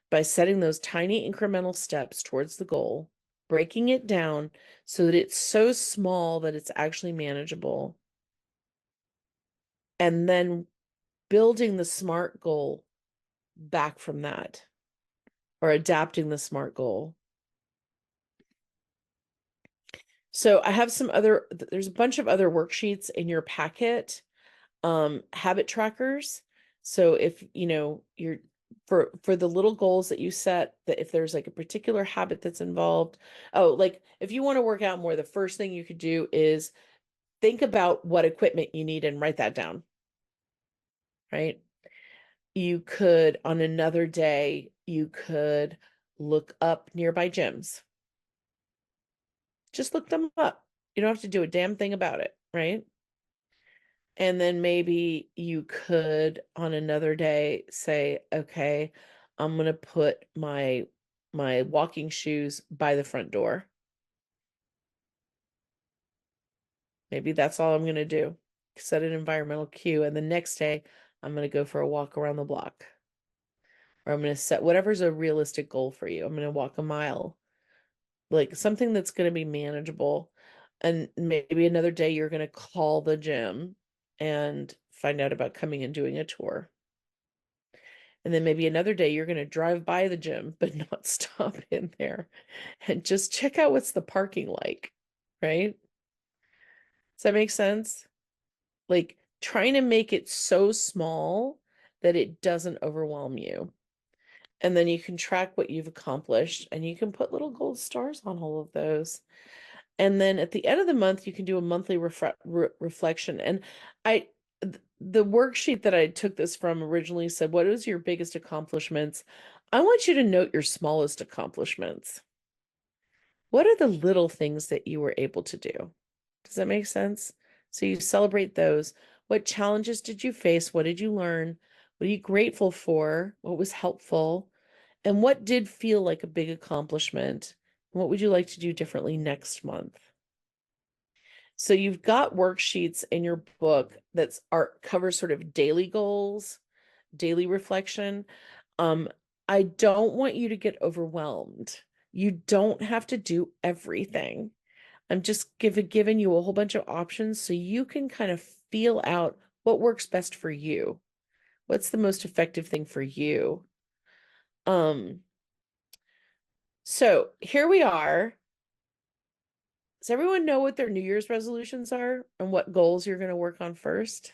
by setting those tiny incremental steps towards the goal, breaking it down so that it's so small that it's actually manageable, and then building the SMART goal back from that or adapting the SMART goal. So I have there's a bunch of other worksheets in your packet, habit trackers. So if, you're for the little goals that you set, that if there's like a particular habit that's involved, like if you want to work out more, the first thing you could do is think about what equipment you need and write that down, right? You could, on another day, you could look up nearby gyms. Just look them up. You don't have to do a damn thing about it, right? And then maybe you could, on another day, say, okay, I'm going to put my walking shoes by the front door. Maybe that's all I'm going to do. Set an environmental cue. And the next day, I'm going to go for a walk around the block. Or I'm going to set whatever's a realistic goal for you. I'm going to walk a mile, like something that's going to be manageable. And maybe another day you're going to call the gym and find out about coming and doing a tour. And then maybe another day you're going to drive by the gym, but not stop in there and just check out what's the parking like, right? Does that make sense? Like trying to make it so small that it doesn't overwhelm you. And then you can track what you've accomplished and you can put little gold stars on all of those. And then at the end of the month, you can do a monthly reflection. And I, the worksheet that I took this from originally said, what is your biggest accomplishments? I want you to note your smallest accomplishments. What are the little things that you were able to do? Does that make sense? So you celebrate those. What challenges did you face? What did you learn? What are you grateful for? What was helpful? And what did feel like a big accomplishment? What would you like to do differently next month? So you've got worksheets in your book that's cover sort of daily goals, daily reflection. Um, I don't want you to get overwhelmed. You don't have to do everything. I'm just giving you a whole bunch of options so you can kind of feel out what works best for you. What's the most effective thing for you? Um, so here we are. Does everyone know what their New Year's resolutions are and what goals you're going to work on first?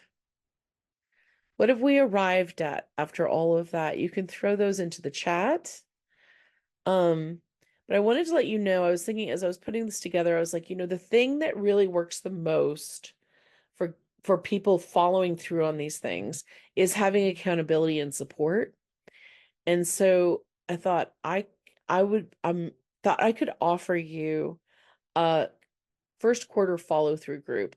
What have we arrived at after all of that? You can throw those into the chat. Um, but I wanted to let you know, I was thinking as I was putting this together, I was like, the thing that really works the most for people following through on these things is having accountability and support. And so I thought I would thought I could offer you a first quarter follow through group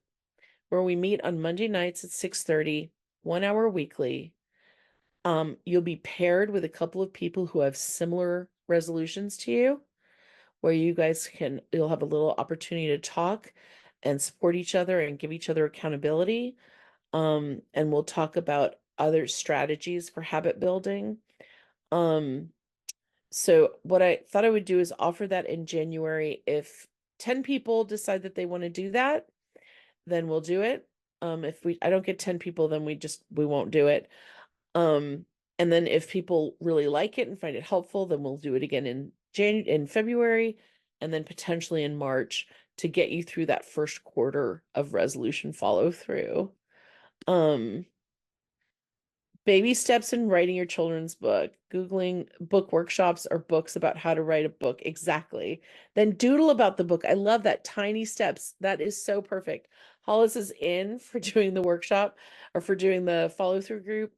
where we meet on Monday nights at 6:30, 1 hour weekly. You'll be paired with a couple of people who have similar resolutions to you, where you guys you'll have a little opportunity to talk and support each other and give each other accountability. And we'll talk about other strategies for habit building. So what I thought I would do is offer that in January. If 10 people decide that they want to do that, then we'll do it. If I don't get 10 people, then we won't do it. Um, and then if people really like it and find it helpful, then we'll do it again in February and then potentially in March to get you through that first quarter of resolution follow through. Um, Baby steps in writing your children's book, Googling book workshops or books about how to write a book. Exactly. Then doodle about the book. I love that. Tiny steps. That is so perfect. Hollis is in for doing the workshop or for doing the follow through group.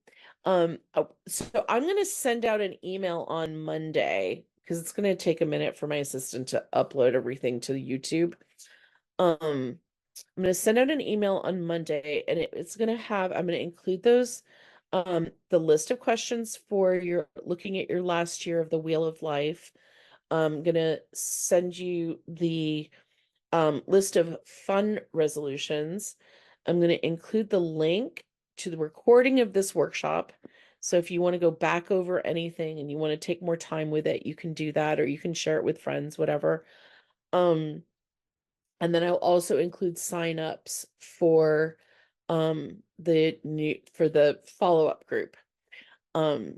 So I'm going to send out an email on Monday because it's going to take a minute for my assistant to upload everything to YouTube. Um, I'm going to send out an email on Monday and it's going to have, I'm going to include those, the list of questions for your looking at your last year of the Wheel of Life. I'm going to send you the list of fun resolutions. I'm going to include the link to the recording of this workshop. So if you want to go back over anything and you want to take more time with it, you can do that, or you can share it with friends, whatever. Um, and then I'll also include signups for the follow-up group.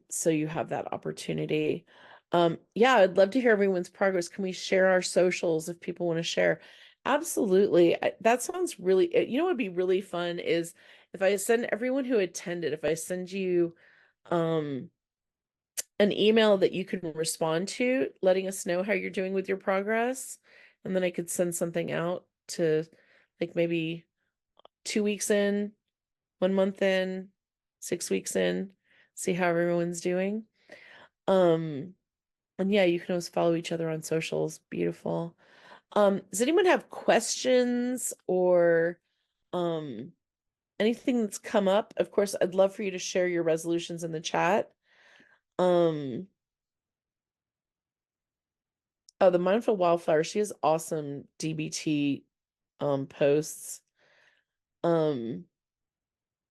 So you have that opportunity. Yeah, I'd love to hear everyone's progress. Can we share our socials if people want to share? Absolutely. That sounds really, you know what would be really fun is if I send everyone who attended, if I send you um an email that you can respond to, letting us know how you're doing with your progress. And then I could send something out to like maybe 2 weeks in, 1 month in, 6 weeks in, see how everyone's doing. Um, and yeah, you can always follow each other on socials. Beautiful. Does anyone have questions or um anything that's come up? Of course, I'd love for you to share your resolutions in the chat. Um, Oh, the Mindful Wildflower, she has awesome DBT posts. Um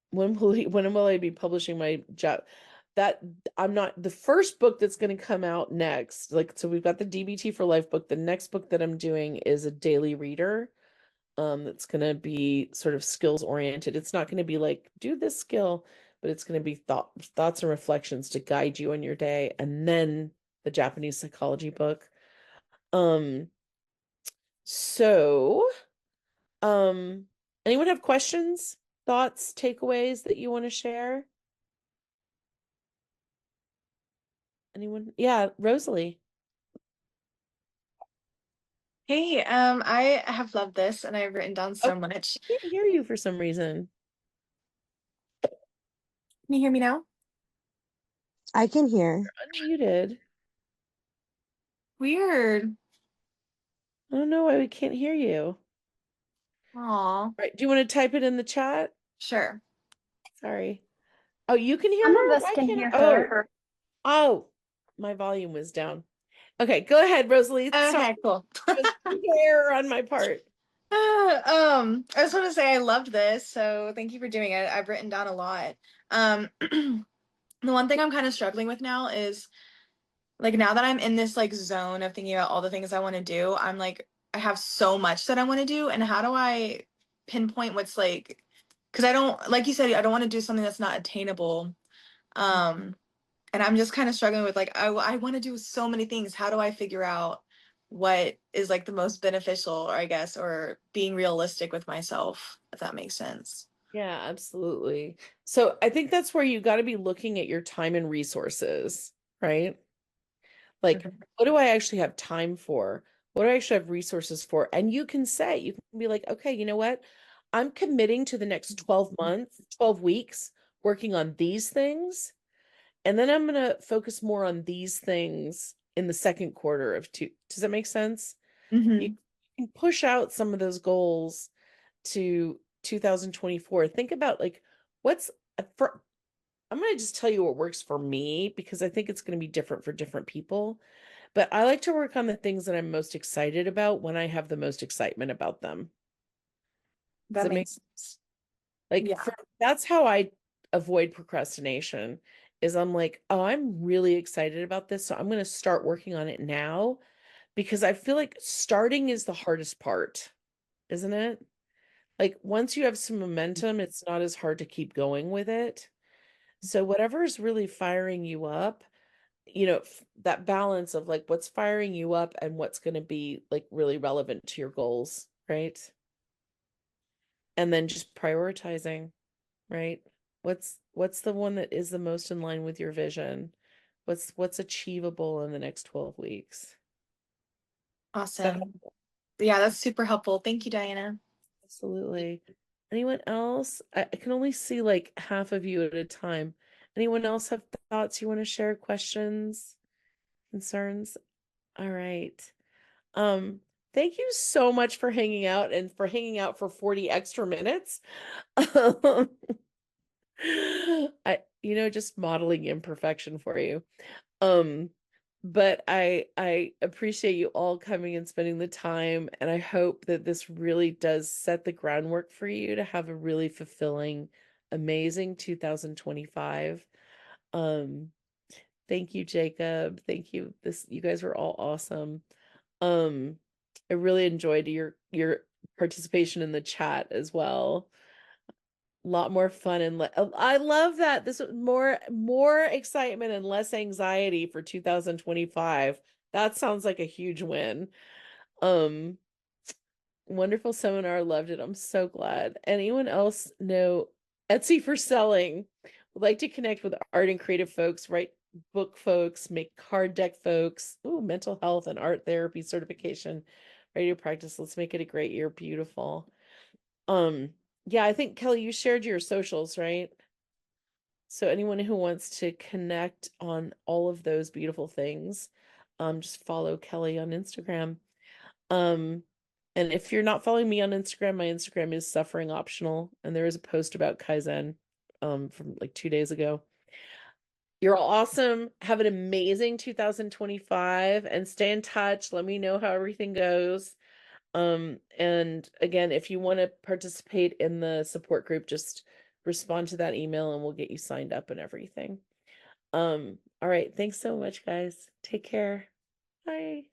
when will I be publishing my job? That I'm not the first book that's going to come out next. Like so we've got the DBT for Life book. The next book that I'm doing is a daily reader. That's going to be sort of skills oriented. It's not going to be like do this skill, but it's going to be thoughts and reflections to guide you on your day, and then the Japanese psychology book. Um So, um, anyone have questions, thoughts, takeaways that you want to share? Anyone? Yeah, Rosalie. Hey, I have loved this and I've written down Oh, so much. I can't hear you for some reason. Can you hear me now? I can hear. You're unmuted. Weird. I don't know why we can't hear you. All Aw, right, do you want to type it in the chat? sure. Sorry. Oh, you can hear Some of her? us Why can can't I? hear Oh, her. oh, my volume was down. Okay, go ahead, Rosalie. Sorry, Okay, cool. it was error on my part. I just want to say I loved this, so thank you for doing it. I've written down a lot. The one thing I'm kind of struggling with now is like now that I'm in this like zone of thinking about all the things I want to do, I'm like I have so much that I want to do, and how do I pinpoint what's like because I don't like you said I don't want to do something that's not attainable. Um, and I'm just kind of struggling with like I want to do so many things. How do I figure out what is like the most beneficial, or I guess, or being realistic with myself, if that makes sense. Yeah, absolutely. So I think that's where you got to be looking at your time and resources, right? Like, Mhm. what do I actually have time for? What do I actually have resources for? And you can say, you can be like, okay, you know what? I'm committing to the next 12 months, 12 weeks working on these things. And then I'm going to focus more on these things in the second quarter of two. Does that make sense? You Mhm. can push out some of those goals to 2024. Think about like what's for, I'm going to just tell you what works for me because I think it's going to be different for different people. But I like to work on the things that I'm most excited about when I have the most excitement about them. Does That it make makes sense. like Yeah. for that's how I avoid procrastination is I'm like, oh, I'm really excited about this, so I'm going to start working on it now because I feel like starting is the hardest part, isn't it? Like once you have some momentum, it's not as hard to keep going with it. So whatever is really firing you up, that balance of like what's firing you up and what's going to be like really relevant to your goals, right? And then just prioritizing, right? What's the one that is the most in line with your vision? What's achievable in the next 12 weeks? Does that Awesome. help? Yeah, that's super helpful. Thank you, Diana. Absolutely. Anyone else? I can only see like half of you at a time. Anyone else have thoughts you want to share, questions, concerns? All right. Um, Thank you so much for hanging out and for hanging out for 40 extra minutes. Just modeling imperfection for you. But I appreciate you all coming and spending the time, and I hope that this really does set the groundwork for you to have a really fulfilling, amazing 2025. Um, Thank you, Jacob. Thank you. You guys were all awesome. Um, I really enjoyed your participation in the chat as well. A lot more fun and I love that. This was more excitement and less anxiety for 2025. That sounds like a huge win. Um, Wonderful seminar. Loved it. I'm so glad. Anyone else know Etsy for selling? Would like to connect with art and creative folks, write book folks, make card deck folks. Ooh, mental health and art therapy certification. Ready to practice. Let's make it a great year. Beautiful. Yeah, I think Kelly, you shared your socials, right? So anyone who wants to connect on all of those beautiful things, just follow Kelly on Instagram. Um, and if you're not following me on Instagram, my Instagram is suffering optional, and there is a post about Kaizen, from like 2 days ago. You're all awesome. Have an amazing 2025 and stay in touch. Let me know how everything goes. And again, if you want to participate in the support group, just respond to that email and we'll get you signed up and everything. All right. Thanks so much, guys. Take care. Bye.